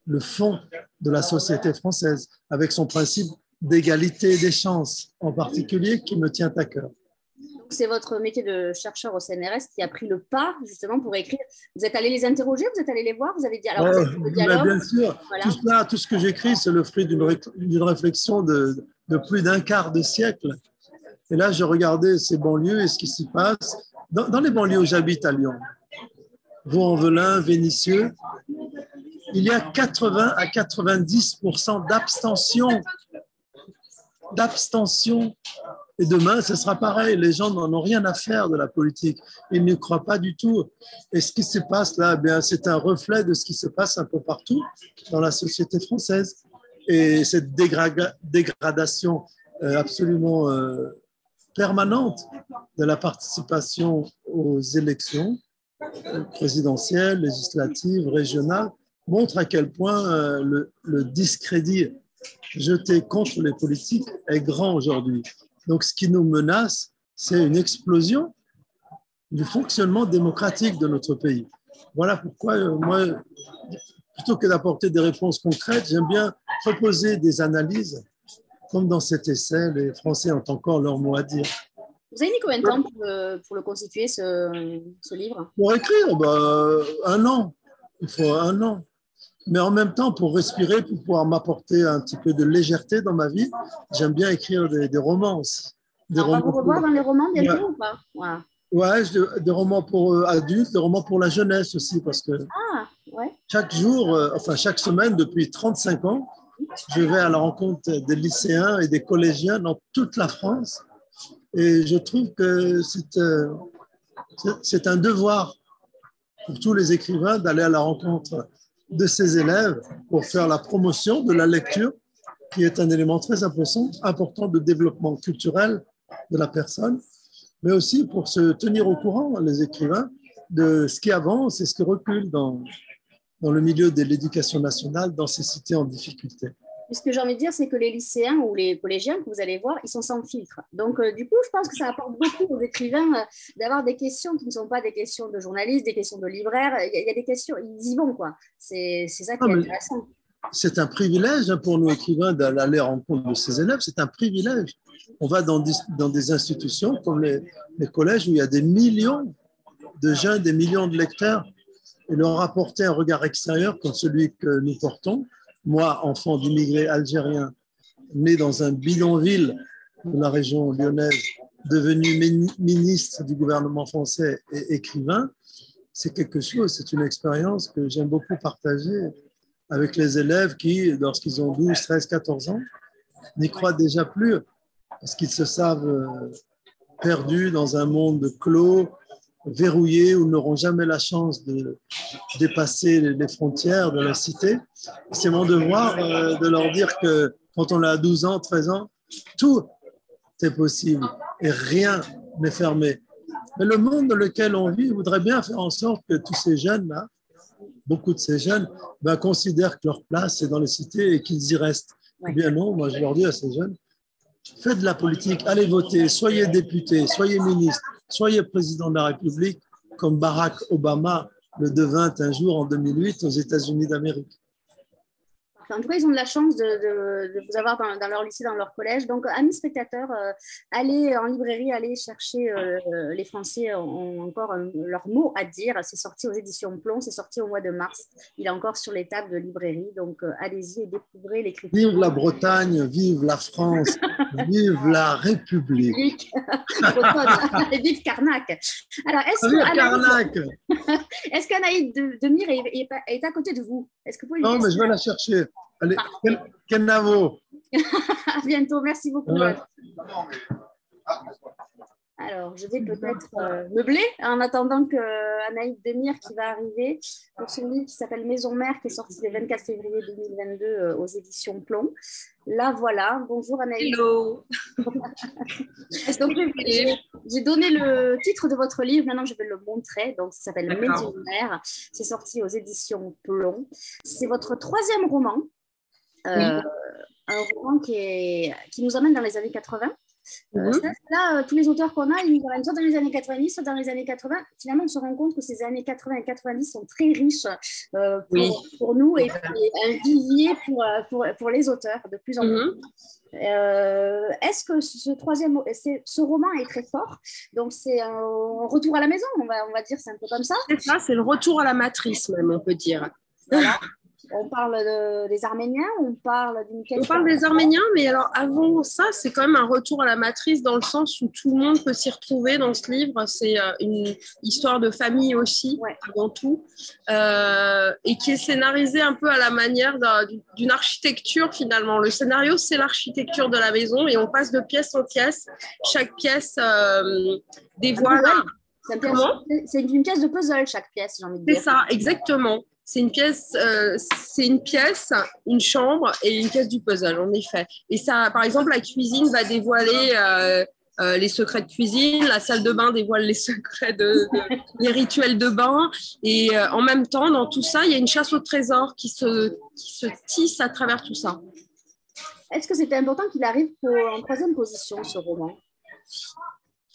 le fond de la société française, avec son principe d'égalité des chances, en particulier, qui me tient à cœur. Donc, c'est votre métier de chercheur au CNRS qui a pris le pas, justement, pour écrire. Vous êtes allé les interroger, vous êtes allé les voir, vous avez dit... Alors, vous êtes au dialogue, bien sûr, voilà. Tout ce que j'écris, c'est le fruit d'une réflexion de plus d'un quart de siècle. Et là, je regardais ces banlieues et ce qui s'y passe. Dans les banlieues où j'habite à Lyon, Vaux-en-Velin, Vénissieux, il y a 80 à 90% d'abstention. Et demain, ce sera pareil. Les gens n'en ont rien à faire de la politique. Ils n'y croient pas du tout. Et ce qui se passe là, eh bien, c'est un reflet de ce qui se passe un peu partout dans la société française. Et cette dégradation absolument permanente de la participation aux élections présidentielles, législatives, régionales, montre à quel point le discrédit jeté contre les politiques est grand aujourd'hui. Donc, ce qui nous menace, c'est une explosion du fonctionnement démocratique de notre pays. Voilà pourquoi, moi, plutôt que d'apporter des réponses concrètes, j'aime bien proposer des analyses. Comme dans cet essai, les Français ont encore leur mot à dire. Vous avez mis combien de temps pour le constituer, ce livre? Pour écrire, 1 an. Il faut 1 an. Mais en même temps, pour respirer, pour pouvoir m'apporter un petit peu de légèreté dans ma vie, j'aime bien écrire des romans aussi. On va vous revoir dans les romans bientôt ou pas? Ouais, des romans pour adultes, des romans pour la jeunesse aussi, parce que chaque jour, chaque semaine, depuis 35 ans, je vais à la rencontre des lycéens et des collégiens dans toute la France. Et je trouve que c'est un devoir pour tous les écrivains d'aller à la rencontre de ces élèves pour faire la promotion de la lecture, qui est un élément très important de développement culturel de la personne, mais aussi pour se tenir au courant, les écrivains, de ce qui avance et ce qui recule dans le milieu de l'éducation nationale, dans ces cités en difficulté. Ce que j'ai envie de dire, c'est que les lycéens ou les collégiens que vous allez voir, ils sont sans filtre. Donc, du coup, je pense que ça apporte beaucoup aux écrivains d'avoir des questions qui ne sont pas des questions de journalistes, des questions de libraires. Il y a des questions, ils y vont, quoi. C'est ça qui est intéressant. C'est un privilège pour nous écrivains d'aller à la rencontre de ces élèves. C'est un privilège. On va dans des institutions comme les collèges où il y a des millions de jeunes, des millions de lecteurs, et leur apporter un regard extérieur comme celui que nous portons. Moi, enfant d'immigrés algériens, né dans un bidonville de la région lyonnaise, devenu ministre du gouvernement français et écrivain, c'est quelque chose, c'est une expérience que j'aime beaucoup partager avec les élèves qui, lorsqu'ils ont 12, 13, 14 ans, n'y croient déjà plus parce qu'ils se savent perdus dans un monde clos, verrouillés, où ils n'auront jamais la chance de dépasser les frontières de la cité. C'est mon devoir de leur dire que quand on a 12 ans, 13 ans, tout est possible et rien n'est fermé. Mais le monde dans lequel on vit voudrait bien faire en sorte que tous ces jeunes-là, beaucoup de ces jeunes, considèrent que leur place est dans les cités et qu'ils y restent. Eh bien non, moi je leur dis à ces jeunes, faites de la politique, allez voter, soyez député, soyez ministre, soyez président de la République, comme Barack Obama le devint un jour en 2008 aux États-Unis d'Amérique. En tout cas, ils ont de la chance de vous avoir dans leur lycée, dans leur collège. Donc, amis spectateurs, allez en librairie, allez chercher. Les Français ont encore leur mot à dire. C'est sorti aux éditions Plomb, c'est sorti au mois de mars. Il est encore sur les tables de librairie. Donc, allez-y et découvrez l'écriture. Vive la Bretagne, vive la France, vive la République. Et vive Carnac. Alors, est-ce qu'Anaïd Demir est à côté de vous? Est-ce que vous pouvez Non, mais je vais la chercher. Allez, Kenavo. À bientôt, merci beaucoup. Ouais. Alors, je vais peut-être meubler en attendant que Anaïd Demir qui va arriver pour son livre qui s'appelle Maison Mère, qui est sorti le 24 février 2022 aux éditions Plomb. Là, voilà. Bonjour Anaïd. Hello. Donc, j'ai donné le titre de votre livre, maintenant je vais le montrer. Donc, ça s'appelle Maison Mère. C'est sorti aux éditions Plomb. C'est votre troisième roman. Un roman qui nous amène dans les années 80. Là, tous les auteurs qu'on a, ils nous amènent soit dans les années 90, soit dans les années 80. Finalement, on se rend compte que ces années 80 et 90 sont très riches pour nous et un vivier pour les auteurs de plus en plus. Est-ce que ce roman est très fort? Donc, c'est un retour à la maison, on va dire, c'est un peu comme ça. C'est ça, c'est le retour à la matrice, même, on peut dire. Voilà. On parle des Arméniens, on parle d'une On parle des Arméniens, mais alors avant ça, c'est quand même un retour à la matrice dans le sens où tout le monde peut s'y retrouver dans ce livre. C'est une histoire de famille aussi, avant tout, et qui est scénarisée un peu à la manière d'une architecture finalement. Le scénario, c'est l'architecture de la maison et on passe de pièce en pièce. Chaque pièce dévoile... C'est une pièce de puzzle, chaque pièce, j'ai envie de dire. C'est ça, exactement. C'est une pièce, une chambre et une pièce du puzzle, en effet. Et ça, par exemple, la cuisine va dévoiler les secrets de cuisine, la salle de bain dévoile les secrets les rituels de bain. Et en même temps, dans tout ça, il y a une chasse au trésor qui se tisse à travers tout ça. Est-ce que c'était important qu'il arrive en troisième position, ce roman?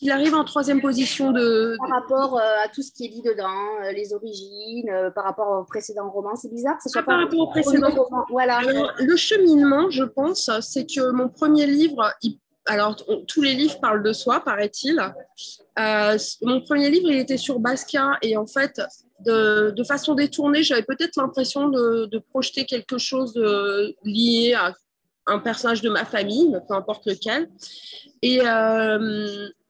Il arrive en troisième position par rapport à tout ce qui est dit dedans, les origines, par rapport au précédent roman. C'est bizarre que ce soit par rapport au précédent roman. Voilà. Alors, le cheminement, je pense, c'est que mon premier livre, tous les livres parlent de soi, paraît-il. Mon premier livre, il était sur Basquiat et en fait, de façon détournée, j'avais peut-être l'impression de projeter quelque chose lié à un personnage de ma famille, peu importe lequel.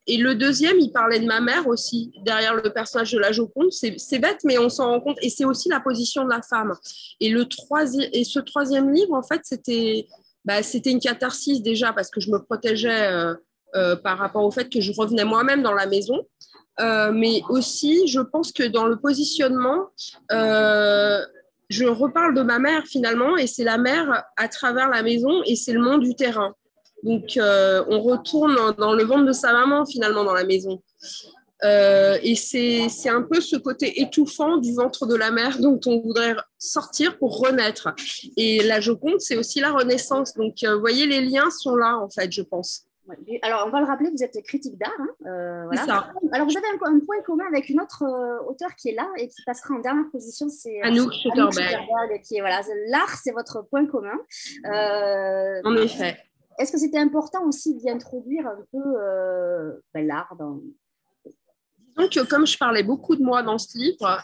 Et le deuxième, il parlait de ma mère aussi, derrière le personnage de la Joconde. C'est bête, mais on s'en rend compte. Et c'est aussi la position de la femme. Et ce troisième livre, en fait, c'était une catharsis déjà, parce que je me protégeais par rapport au fait que je revenais moi-même dans la maison. Mais aussi, je pense que dans le positionnement, je reparle de ma mère finalement, et c'est la mère à travers la maison, et c'est le monde du terrain. Donc, on retourne dans le ventre de sa maman, finalement, dans la maison. Et c'est un peu ce côté étouffant du ventre de la mère dont on voudrait sortir pour renaître. Et la Joconde, c'est aussi la renaissance. Donc, vous voyez, les liens sont là, en fait, je pense. Alors, on va le rappeler, vous êtes critique d'art. Voilà. C'est ça. Alors, vous avez un point commun avec une autre auteure qui est là et qui passera en dernière position. C'est Anouk Schutterberg. L'art, c'est votre point commun. En effet. Est-ce que c'était important aussi d'y introduire un peu l'art dans... Disons que comme je parlais beaucoup de moi dans ce livre,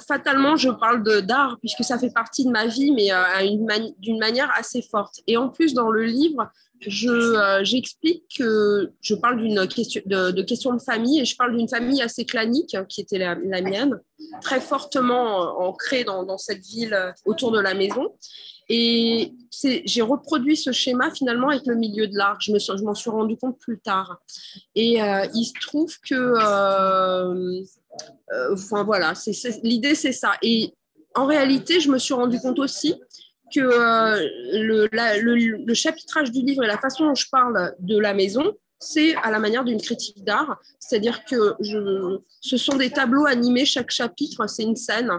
fatalement, je parle d'art puisque ça fait partie de ma vie, mais d'une manière assez forte. Et en plus, dans le livre, j'explique que je parle de questions de famille et je parle d'une famille assez clanique qui était la mienne, très fortement ancrée dans cette ville autour de la maison. Et j'ai reproduit ce schéma finalement avec le milieu de l'art. Je m'en suis rendu compte plus tard. Et il se trouve que, voilà, l'idée c'est ça. Et en réalité, je me suis rendu compte aussi que le chapitrage du livre et la façon dont je parle de la maison, c'est à la manière d'une critique d'art. C'est-à-dire que ce sont des tableaux animés, chaque chapitre, c'est une scène.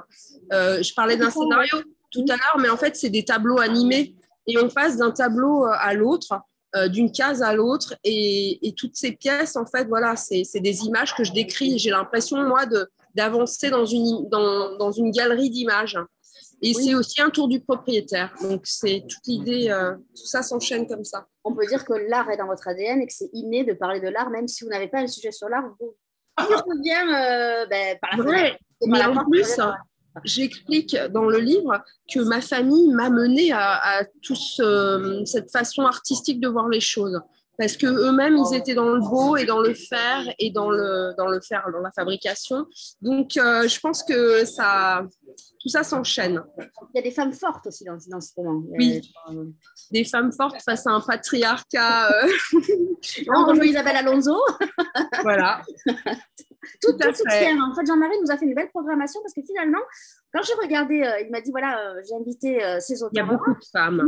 Je parlais d'un scénario tout à l'heure, mais en fait, c'est des tableaux animés et on passe d'un tableau à l'autre, d'une case à l'autre et toutes ces pièces, en fait, voilà, c'est des images que je décris. J'ai l'impression, moi, d'avancer dans une galerie d'images. Et c'est aussi un tour du propriétaire. Donc, c'est toute l'idée, tout ça s'enchaîne comme ça. On peut dire que l'art est dans votre ADN et que c'est inné de parler de l'art, même si vous n'avez pas un sujet sur l'art, vous revient par la fenêtre. Mais en plus, j'explique dans le livre que ma famille m'a menée à toute cette façon artistique de voir les choses. Parce qu'eux-mêmes, ils étaient dans le beau et dans le faire et dans la fabrication. Donc, je pense que tout ça s'enchaîne. Il y a des femmes fortes aussi dans ce roman. Oui, des femmes fortes face à un patriarcat. On rejoint Isabelle Alonso. Voilà. Tout à fait. En fait, Jean-Marie nous a fait une belle programmation parce que finalement, quand j'ai regardé, il m'a dit voilà, j'ai invité ces auteurs. Il y a beaucoup de femmes.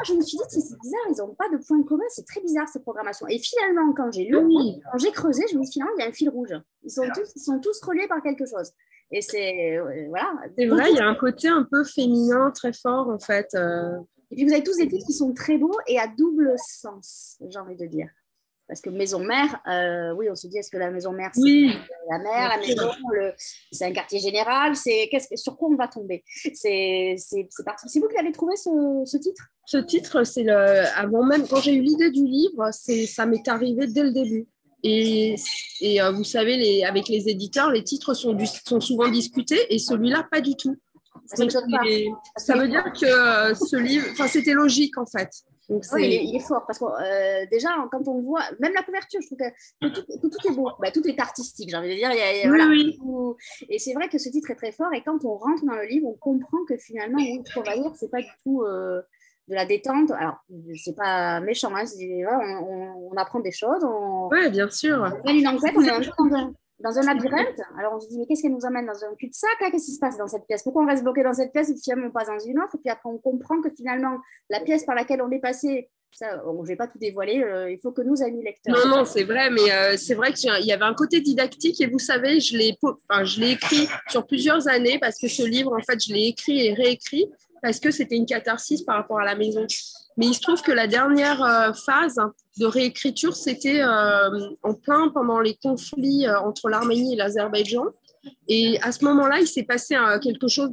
Je me suis dit c'est bizarre, ils n'ont pas de point commun, c'est très bizarre cette programmation. Et finalement, quand j'ai lu, quand j'ai creusé, je me suis dit finalement, il y a un fil rouge. Ils sont tous reliés par quelque chose. Et c'est voilà. C'est vrai, il y a un côté un peu féminin très fort en fait. Et puis vous avez tous des titres qui sont très beaux et à double sens, j'ai envie de dire. Parce que maison mère, oui, on se dit est-ce que la maison mère c'est la mère, la maison, c'est un quartier général, sur quoi on va tomber. C'est vous qui l'avez trouvé ce titre? Ce titre, c'est avant même quand j'ai eu l'idée du livre, ça m'est arrivé dès le début. Et vous savez, avec les éditeurs, les titres sont souvent discutés et celui-là, pas du tout. Donc, ça veut dire que ce livre, c'était logique en fait. Donc, il est fort parce que déjà, quand on voit, même la couverture, je trouve que tout est beau, tout est artistique, j'ai envie de dire. Et c'est vrai que ce titre est très fort et quand on rentre dans le livre, on comprend que finalement, oui, Trouvaillère, c'est pas du tout de la détente. Alors, c'est pas méchant, hein, on apprend des choses. Oui, bien sûr. On fait une enquête, on est un peu dans un labyrinthe. Alors, on se dit, mais qu'est-ce qu'elle nous amène dans un cul-de-sac? Qu'est-ce qui se passe dans cette pièce? Pourquoi on reste bloqué dans cette pièce et puis finalement on passe dans une autre? Et puis après, on comprend que finalement, la pièce par laquelle on est passé, je ne vais pas tout dévoiler, il faut que nous, amis lecteurs. Non, c'est vrai, mais c'est vrai qu'il y avait un côté didactique et vous savez, je l'ai écrit sur plusieurs années parce que ce livre, en fait, je l'ai écrit et réécrit parce que c'était une catharsis par rapport à la maison. Mais il se trouve que la dernière phase de réécriture, c'était en plein pendant les conflits entre l'Arménie et l'Azerbaïdjan. Et à ce moment-là, il s'est passé quelque chose,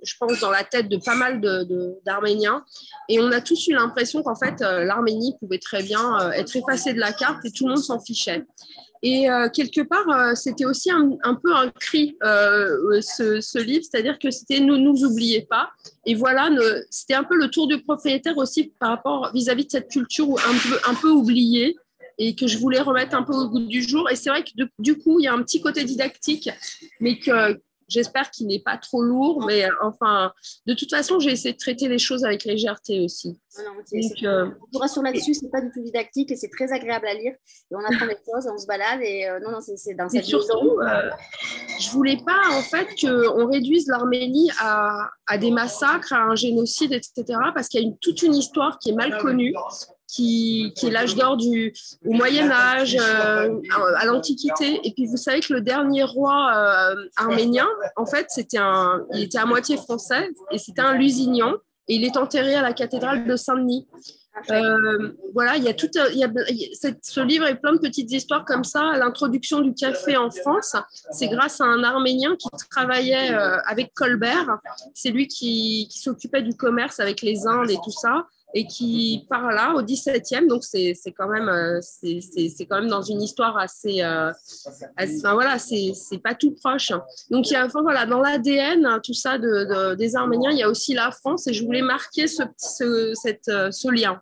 je pense, dans la tête de pas mal d'Arméniens. Et on a tous eu l'impression qu'en fait, l'Arménie pouvait très bien être effacée de la carte et tout le monde s'en fichait. Et quelque part, c'était aussi un peu un cri, ce livre, c'est-à-dire que c'était « ne nous oubliez pas ». Et voilà, c'était un peu le tour du propriétaire aussi par rapport vis-à-vis de cette culture un peu oubliée et que je voulais remettre un peu au goût du jour. Et c'est vrai que du coup, il y a un petit côté didactique, mais que j'espère qu'il n'est pas trop lourd. Mais enfin, de toute façon, j'ai essayé de traiter les choses avec légèreté aussi. Je vous rassure là-dessus, c'est pas du tout didactique et c'est très agréable à lire. Et on apprend des choses, on se balade et c'est dans cette surtout, je voulais pas en fait qu'on réduise l'Arménie à des massacres, à un génocide, etc. Parce qu'il y a toute une histoire qui est mal connue. Qui est l'âge d'or au Moyen-Âge, à l'Antiquité. Et puis, vous savez que le dernier roi arménien, en fait, il était à moitié français et c'était un Lusignan. Et il est enterré à la cathédrale de Saint-Denis. Voilà, ce livre est plein de petites histoires comme ça. L'introduction du café en France, c'est grâce à un Arménien qui travaillait avec Colbert. C'est lui qui s'occupait du commerce avec les Indes et tout ça. et qui part là au 17e. Donc, c'est quand même, c'est quand même dans une histoire assez, enfin, voilà, c'est pas tout proche. Donc, il y a, enfin, voilà, dans l'ADN, tout ça des Arméniens, il y a aussi la France et je voulais marquer ce lien.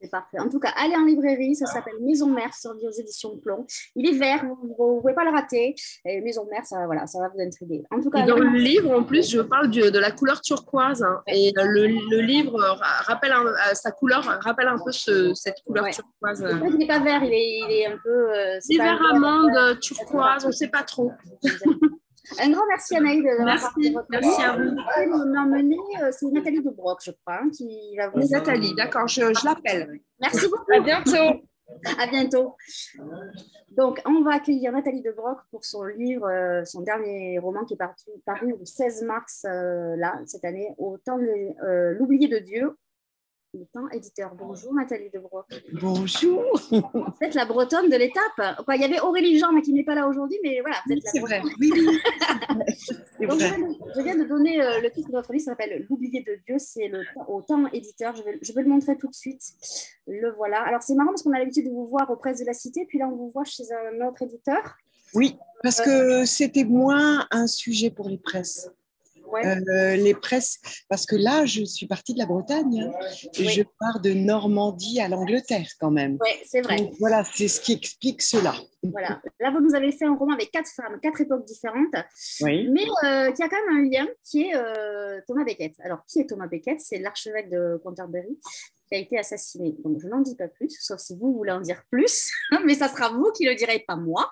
C'est parfait. En tout cas, allez en librairie, ça s'appelle Maison Mère, sorti aux éditions Plomb. Il est vert, vous ne pouvez pas le rater. Et Maison Mère, ça, voilà, ça va vous intriguer. En tout cas, et dans le livre, en plus, je parle de la couleur turquoise. Hein, et le livre rappelle sa couleur, rappelle un peu cette couleur turquoise. Il n'est pas vert, il est un peu... c'est vert amande, turquoise, on ne sait pas trop. Un grand merci Anaïd. Merci à vous. C'est Nathalie de Broc, je crois, qui va vous... Nathalie, d'accord, je l'appelle. Merci beaucoup. À bientôt. À bientôt. Donc, on va accueillir Nathalie de Broc pour son livre, son dernier roman qui est paru le 16 mars, cette année, au temps de l'oublié de Dieu. Le temps éditeur. Bonjour Nathalie de Broc. Bonjour. Vous êtes la bretonne de l'étape. Enfin, il y avait Aurélie Jean mais qui n'est pas là aujourd'hui, mais voilà, vous êtes la bretonne. Vrai. Oui. Donc, je viens de donner le titre de votre livre, ça s'appelle L'oublié de Dieu, c'est au temps éditeur. Je vais le montrer tout de suite. Le voilà. Alors c'est marrant parce qu'on a l'habitude de vous voir aux Presses de la Cité, puis là on vous voit chez un autre éditeur. Oui, parce que c'était moins un sujet pour les presses. Ouais. Les presses, parce que là, je suis partie de la Bretagne, hein, et je pars de Normandie à l'Angleterre quand même. Oui, c'est vrai. Donc, voilà, c'est ce qui explique cela. Voilà. Là, vous nous avez fait un roman avec 4 femmes, 4 époques différentes, Oui. mais qui a quand même un lien qui est Thomas Becket. Alors, qui est Thomas Becket? C'est l'archevêque de Canterbury qui a été assassiné. Donc, je n'en dis pas plus, sauf si vous voulez en dire plus, mais ça sera vous qui le direz, pas moi.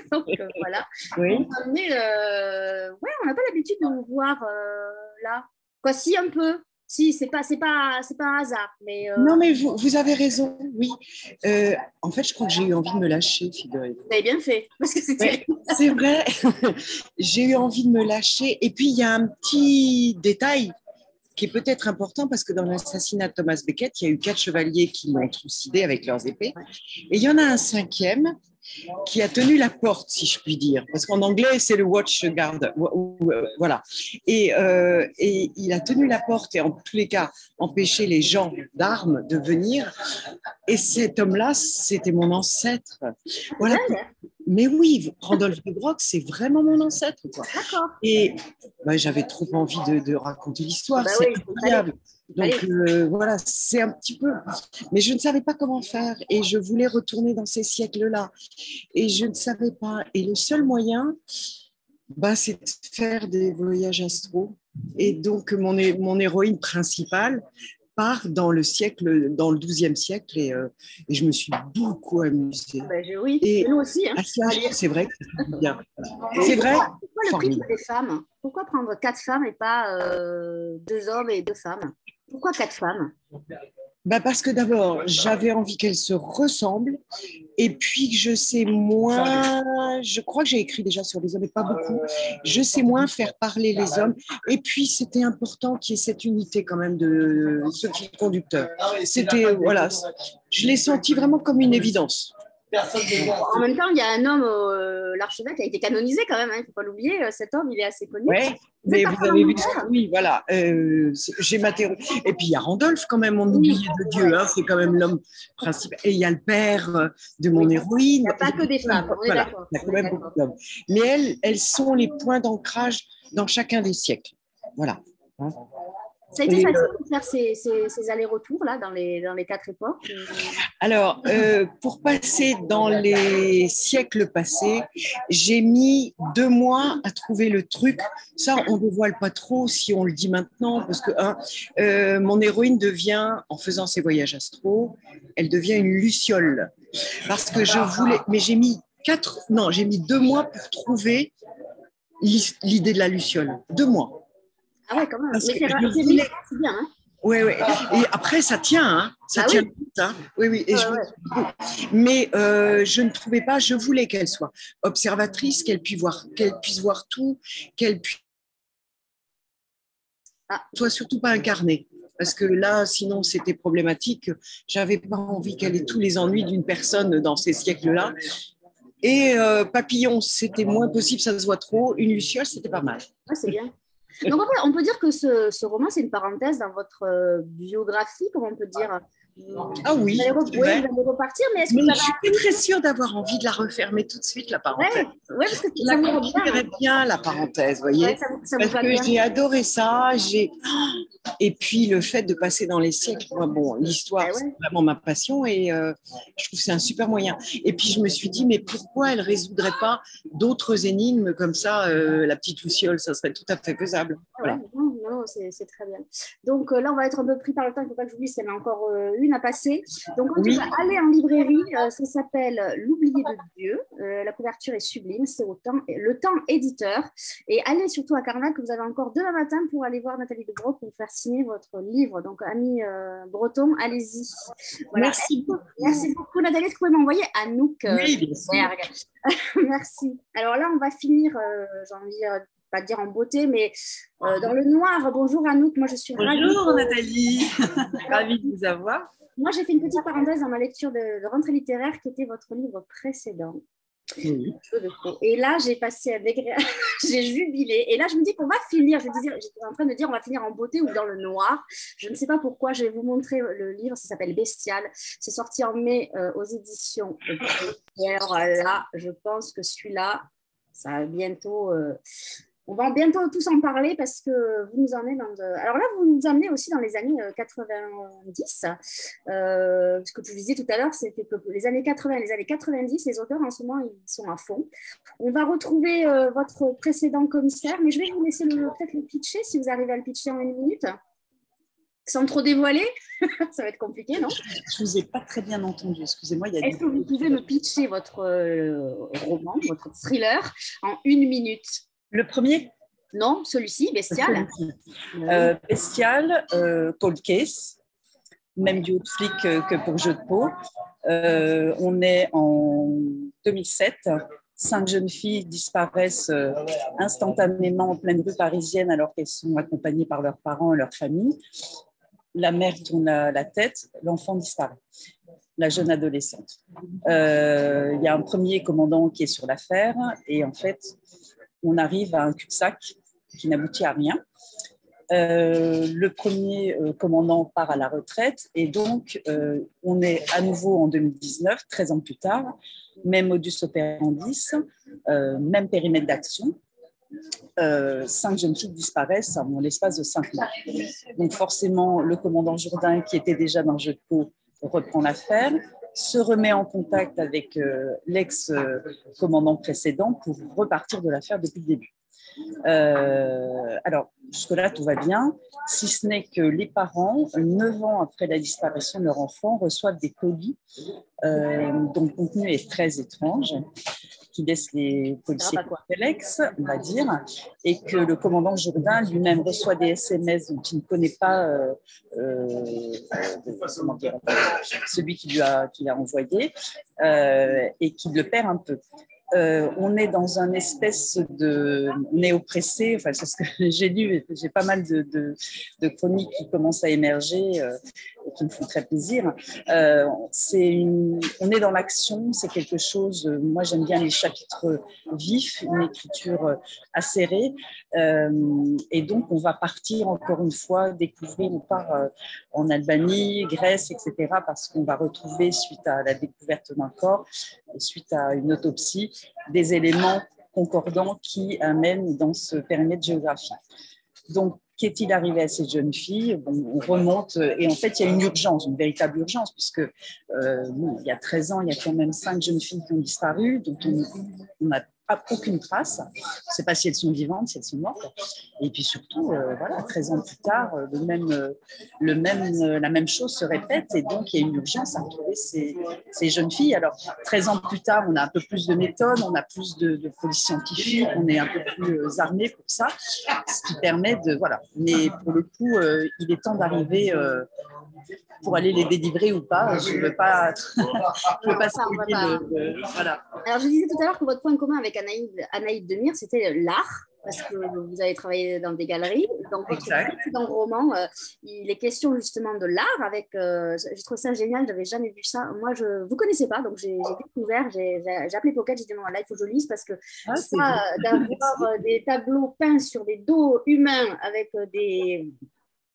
Donc, voilà. Oui. On n'a pas l'habitude de vous voir là. Quoi, si, un peu. Si, c'est pas un hasard. Mais, Non, mais vous avez raison, oui. En fait, je crois que j'ai eu envie de me lâcher, figurez-vous. Vous avez bien fait. Parce que c'est vrai. J'ai eu envie de me lâcher. Et puis, il y a un petit détail qui est peut-être important parce que dans l'assassinat de Thomas Becket, il y a eu 4 chevaliers qui l'ont trucidé avec leurs épées. Et il y en a un 5e qui a tenu la porte, si je puis dire. Parce qu'en anglais, c'est le watchguard. Voilà. Et il a tenu la porte et en tous les cas, empêché les gens d'armes de venir. Et cet homme-là, c'était mon ancêtre. Voilà. Mais oui, Randolph de Broc, c'est vraiment mon ancêtre, quoi. D'accord. Et j'avais trop envie de raconter l'histoire. C'est incroyable. Donc voilà, c'est un petit peu... Mais je ne savais pas comment faire et je voulais retourner dans ces siècles-là. Et je ne savais pas. Et le seul moyen, c'est de faire des voyages astro. Et donc, mon héroïne principale part dans le XIIe siècle et je me suis beaucoup amusée. Oui, et nous aussi. Hein. C'est vrai que c'est bien. C'est vrai. Pourquoi le prix pour les femmes? Pourquoi prendre 4 femmes et pas 2 hommes et 2 femmes? Pourquoi 4 femmes? Parce que d'abord, j'avais envie qu'elles se ressemblent et puis que je sais moins, je crois que j'ai écrit déjà sur les hommes, mais pas beaucoup, je sais moins faire parler les hommes. Et puis, c'était important qu'il y ait cette unité quand même de ce fil conducteur. C'était, voilà, je l'ai senti vraiment comme une évidence. En même temps, il y a un homme, l'archevêque a été canonisé quand même, il ne faut pas l'oublier, cet homme, il est assez connu. Oui, mais vous avez vu, oui, voilà, j'ai m'interrogé. Et puis il y a Randolph quand même, mon oublié de Dieu, hein, c'est quand même l'homme principal. Et il y a le père de mon héroïne. Il n'y a pas que des femmes, on est d'accord. Il y a quand même beaucoup d'hommes. Mais elles sont les points d'ancrage dans chacun des siècles. Voilà. Ça a été facile de faire ces allers-retours là, dans les 4 époques? Alors, pour passer dans les siècles passés, j'ai mis 2 mois à trouver le truc. Ça, on ne dévoile pas trop si on le dit maintenant, parce que mon héroïne devient, en faisant ses voyages astro, elle devient une luciole. Parce que je voulais... Mais j'ai mis 2 mois pour trouver l'idée de la luciole. 2 mois. Ah ouais, quand même. Parce mais c'est bien, hein? Oui. Et après, ça tient, hein. Ça tient vite, hein. Oui. Et mais je ne trouvais pas, je voulais qu'elle soit observatrice, qu'elle puisse voir tout, qu'elle puisse soit surtout pas incarnée. Parce que là, sinon, c'était problématique. J'avais pas envie qu'elle ait tous les ennuis d'une personne dans ces siècles-là. Et papillon, c'était moins possible, ça se voit trop. Une luciole, c'était pas mal. Ouais, c'est bien. Donc, en fait, on peut dire que ce roman, c'est une parenthèse dans votre biographie, comment on peut dire. Ah oui, vous allez repartir, mais est-ce que je suis pas très sûre d'avoir envie de la refermer tout de suite, la parenthèse. Ouais, parce que Je la clôturerais bien, la parenthèse, vous voyez. Ouais, ça parce que j'ai adoré ça. Et puis, le fait de passer dans les siècles, moi, bon, l'histoire, c'est vraiment ma passion et je trouve que c'est un super moyen. Et puis, je me suis dit, mais pourquoi elle ne résoudrait pas d'autres énigmes comme ça, la petite Luciole, ça serait tout à fait faisable. Voilà. Non, c'est très bien. Donc là, on va être un peu pris par le temps. Il ne faut pas que j'oublie, il y en a encore une à passer. Donc, en tout cas, allez en librairie. Ça s'appelle L'oublié de Dieu. La couverture est sublime. C'est le temps éditeur. Et allez surtout à Carnac, que vous avez encore demain matin pour aller voir Nathalie Debroc pour vous faire signer votre livre. Donc, amis bretons, allez-y. Voilà. Merci beaucoup, Nathalie. Est-ce que vous pouvez m'envoyer Anouk Berg? Merci. Alors là, on va finir, j'ai envie de pas dire en beauté, mais dans le noir. Bonjour Anouk, moi je suis ravie. Bonjour Nathalie, ravie de vous avoir. Moi j'ai fait une petite parenthèse dans ma lecture de rentrée littéraire qui était votre livre précédent. Et là j'ai passé j'ai jubilé et là je me dis qu'on va finir, j'étais en train de dire on va finir en beauté ou dans le noir, je ne sais pas pourquoi. Je vais vous montrer le livre, ça s'appelle Bestial, c'est sorti en mai aux éditions et alors là je pense que celui-là ça va bientôt on va bientôt tous en parler parce que vous nous emmenez alors là, vous nous emmenez aussi dans les années 90. Ce que tu disais tout à l'heure, c'était que les années 80 et les années 90, les auteurs en ce moment, ils sont à fond. On va retrouver votre précédent commissaire, mais je vais vous laisser peut-être le pitcher, si vous arrivez à le pitcher en 1 minute. Sans trop dévoiler, ça va être compliqué, non? Je ne vous ai pas très bien entendu, excusez-moi. Est-ce que vous pouvez me pitcher votre roman, votre thriller, en 1 minute? Le premier? Non, celui-ci, Bestial. Bestial, Cold Case, même duo de flic que pour Jeu de peau. On est en 2007. 5 jeunes filles disparaissent instantanément en pleine rue parisienne alors qu'elles sont accompagnées par leurs parents et leur famille. La mère tourne la tête, l'enfant disparaît, la jeune adolescente. Il y a un premier commandant qui est sur l'affaire et en fait, on arrive à un cul-de-sac qui n'aboutit à rien. Le premier commandant part à la retraite et donc on est à nouveau en 2019, 13 ans plus tard, même modus operandi, même périmètre d'action. 5 jeunes filles disparaissent en l'espace de 5 mois. Donc forcément, le commandant Jourdain, qui était déjà dans le Jeu de peau, reprend l'affaire, se remet en contact avec l'ex-commandant précédent pour repartir de l'affaire depuis le début. Alors, jusque-là, tout va bien, si ce n'est que les parents, 9 ans après la disparition de leur enfant, reçoivent des colis dont le contenu est très étrange, qui laisse les policiers perplexes, on va dire, et que le commandant Jourdain lui-même reçoit des SMS dont il ne connaît pas celui qui lui a envoyé et qui le perd un peu. On est dans un espèce de néo-pressé, enfin c'est ce que j'ai lu, j'ai pas mal de chroniques qui commencent à émerger et qui me font très plaisir. On est dans l'action, c'est quelque chose, moi j'aime bien les chapitres vifs, une écriture acérée, et donc on va partir encore une fois découvrir, on part en Albanie, Grèce, etc., parce qu'on va retrouver, suite à la découverte d'un corps, suite à une autopsie, des éléments concordants qui amènent dans ce périmètre géographique. Donc, qu'est-il arrivé à ces jeunes filles? On remonte, et en fait, il y a une urgence, une véritable urgence, puisque il y a 13 ans, il y a quand même 5 jeunes filles qui ont disparu, dont on n'a aucune trace. On ne sait pas si elles sont vivantes, si elles sont mortes. Et puis surtout, voilà, 13 ans plus tard, la même chose se répète, et donc il y a une urgence à retrouver ces jeunes filles. Alors, 13 ans plus tard, on a un peu plus de méthodes, on a plus de police scientifique, on est un peu plus armé pour ça, ce qui permet de... Voilà. Mais pour le coup, il est temps d'arriver... pour aller les délivrer ou pas, je ne veux pas voilà. Alors, je disais tout à l'heure que votre point commun avec Anaïd Demir, c'était l'art. parce que vous avez travaillé dans des galeries. Donc, votre précédent roman, il est question justement de l'art. Avec, j'ai trouvé ça génial, je n'avais jamais vu ça. Moi, vous ne connaissez pas, donc j'ai découvert, j'ai appelé Pocket, j'ai dit non, là, il faut que je lise parce que ça, d'avoir des tableaux peints sur des dos humains avec des...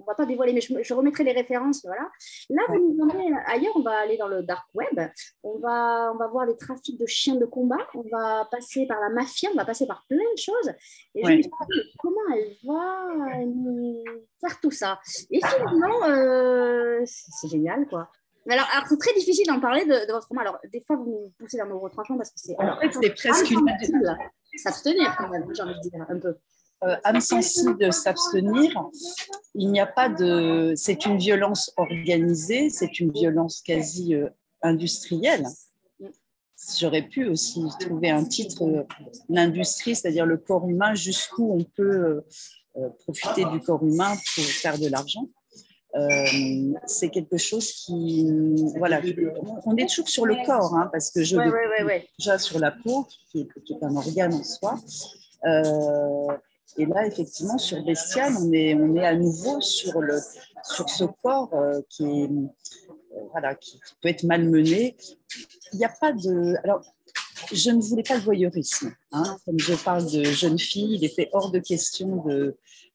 On ne va pas dévoiler, mais je remettrai les références. Voilà. Là, vous nous emmenez ailleurs, on va aller dans le dark web, on va voir les trafics de chiens de combat, on va passer par la mafia, on va passer par plein de choses. Et je me dis, comment elle va nous faire tout ça? Et finalement, c'est génial, quoi. Alors c'est très difficile d'en parler de votre roman. Alors, des fois, vous nous poussez dans nos retranchements parce que c'est... En fait, c'est presque une... S'abstenir, quand même, j'ai envie de dire, un peu. Âme sensible de s'abstenir, il n'y a pas de... C'est une violence organisée, c'est une violence quasi industrielle. J'aurais pu aussi trouver un titre, l'industrie, c'est-à-dire le corps humain, jusqu'où on peut profiter du corps humain pour faire de l'argent. C'est quelque chose qui... Voilà, on est toujours sur le corps, hein, parce que je déjà sur la peau, qui est un organe en soi. Et là, effectivement, sur Bestial, on est à nouveau sur ce corps qui peut être malmené. Il n'y a pas de... Alors, je ne voulais pas le voyeurisme. Hein. Comme je parle de jeune fille, il était hors de question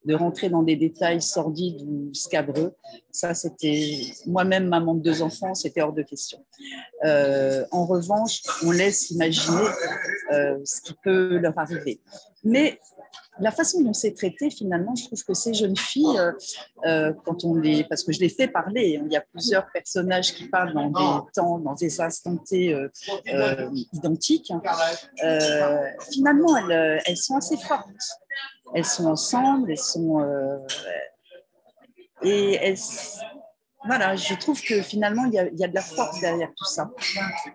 de rentrer dans des détails sordides ou scabreux. Ça, c'était... Moi-même, maman de 2 enfants, c'était hors de question. En revanche, on laisse imaginer ce qui peut leur arriver. Mais la façon dont c'est traité, finalement, je trouve que ces jeunes filles, quand on les... Parce que je les fais parler, il y a plusieurs personnages qui parlent dans des temps, dans des instants identiques. Finalement, elles sont assez fortes. Elles sont ensemble, elles sont... et elles... Voilà, je trouve que finalement, il y a de la force derrière tout ça.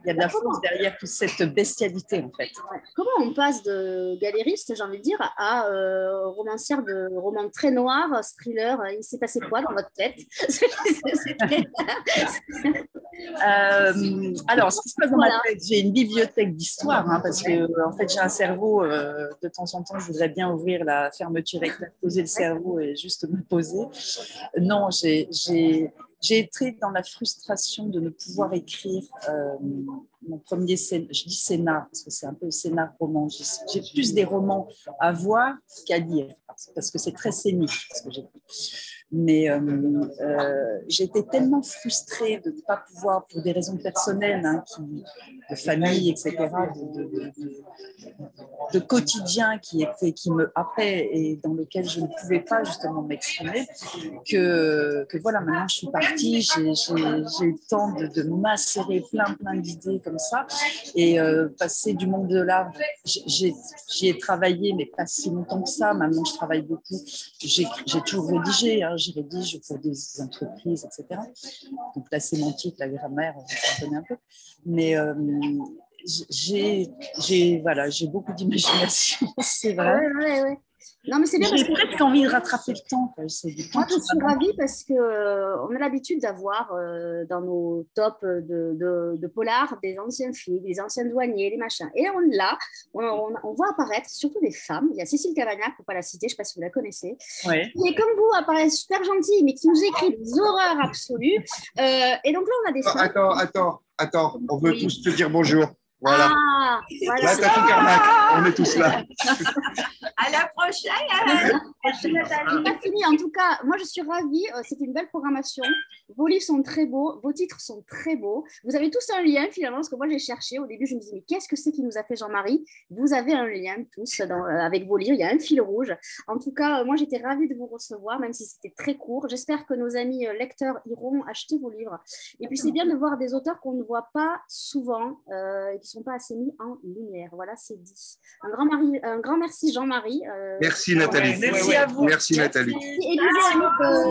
Il y a de la force derrière toute cette bestialité, en fait. Comment on passe de galériste, j'ai envie de dire, à romancière de romans très noirs, thriller? Il s'est passé quoi dans votre tête? Alors, ce qui se passe dans ma tête, j'ai une bibliothèque d'histoire, hein, parce que en fait, j'ai un cerveau, de temps en temps, je voudrais bien ouvrir la fermeture éclair, poser le cerveau et juste me poser. Non, j'ai été dans la frustration de ne pouvoir écrire mon premier scénar. Je dis scénar parce que c'est un peu scénar-roman. J'ai plus des romans à voir qu'à lire parce que c'est très scénique ce que j'écris. Mais j'étais tellement frustrée de ne pas pouvoir, pour des raisons personnelles, hein, de famille, etc., de quotidien qui me happait et dans lequel je ne pouvais pas justement m'exprimer, que voilà, maintenant je suis partie, j'ai eu le temps de macérer plein d'idées comme ça et passer du monde de l'art. J'y ai travaillé, mais pas si longtemps que ça. Maintenant, je travaille beaucoup. J'ai toujours rédigé, hein, je rédige pour des entreprises, etc. Donc la sémantique, la grammaire, je connais un peu. Mais j'ai beaucoup d'imagination, c'est vrai. Ouais. Non, mais c'est bien j'ai presque envie de rattraper le temps. Moi, je suis ravie parce qu'on a l'habitude d'avoir dans nos tops de polar des anciennes filles, des anciens douaniers, des machins. Et on voit apparaître surtout des femmes. Il y a Cécile Cavagnac, pour ne pas la citer, je ne sais pas si vous la connaissez, qui est comme vous, apparaît super gentille, mais qui nous écrit des horreurs absolues. Et donc là, on a des femmes. Attends, on veut tous te dire bonjour. Voilà. Voilà. Là, t'as tout Carnac. On est tous là. À la prochaine. C'est pas fini. En tout cas, moi, je suis ravie. C'était une belle programmation. Vos livres sont très beaux. Vos titres sont très beaux. Vous avez tous un lien, finalement, parce que moi, j'ai cherché. Au début, je me disais, mais qu'est-ce que c'est qui nous a fait Jean-Marie? Vous avez un lien, tous, avec vos livres. Il y a un fil rouge. En tout cas, moi, j'étais ravie de vous recevoir, même si c'était très court. J'espère que nos amis lecteurs iront acheter vos livres. Et puis, c'est bien de voir des auteurs qu'on ne voit pas souvent et qui ne sont pas assez mis en lumière. Voilà, c'est dit. Un grand merci, Jean-Marie. Merci, Nathalie. Merci à vous. Merci, Nathalie. Et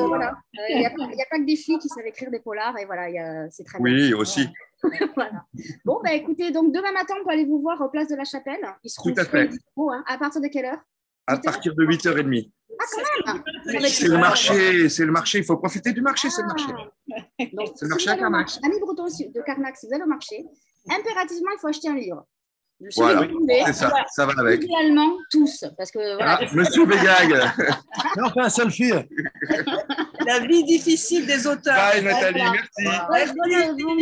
voilà. Il n'y a pas que des filles qui savent écrire des polars, et voilà, c'est très bien. Oui, aussi. Voilà. Bon, écoutez, donc demain matin, on peut aller vous voir au Place de la Chapelle. Ils seront tout à fait. Dispo, hein. À partir de quelle heure? À partir de 8h30. Ah, quand même. C'est le marché, il faut profiter du marché, c'est le marché. Donc, c'est le marché à Carnac. Amis Bretons de Carnac, si vous allez au marché, impérativement, il faut acheter un livre. Voilà, c'est ça, ça va avec. Idéalement, tous, parce que voilà. Monsieur Begag. On fait un selfie. La vie difficile des auteurs. Bye Nathalie, merci.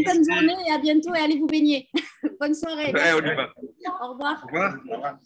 Bonne journée et à bientôt et allez vous baigner. Bonne soirée. Ouais, on y va. Au revoir. Au revoir.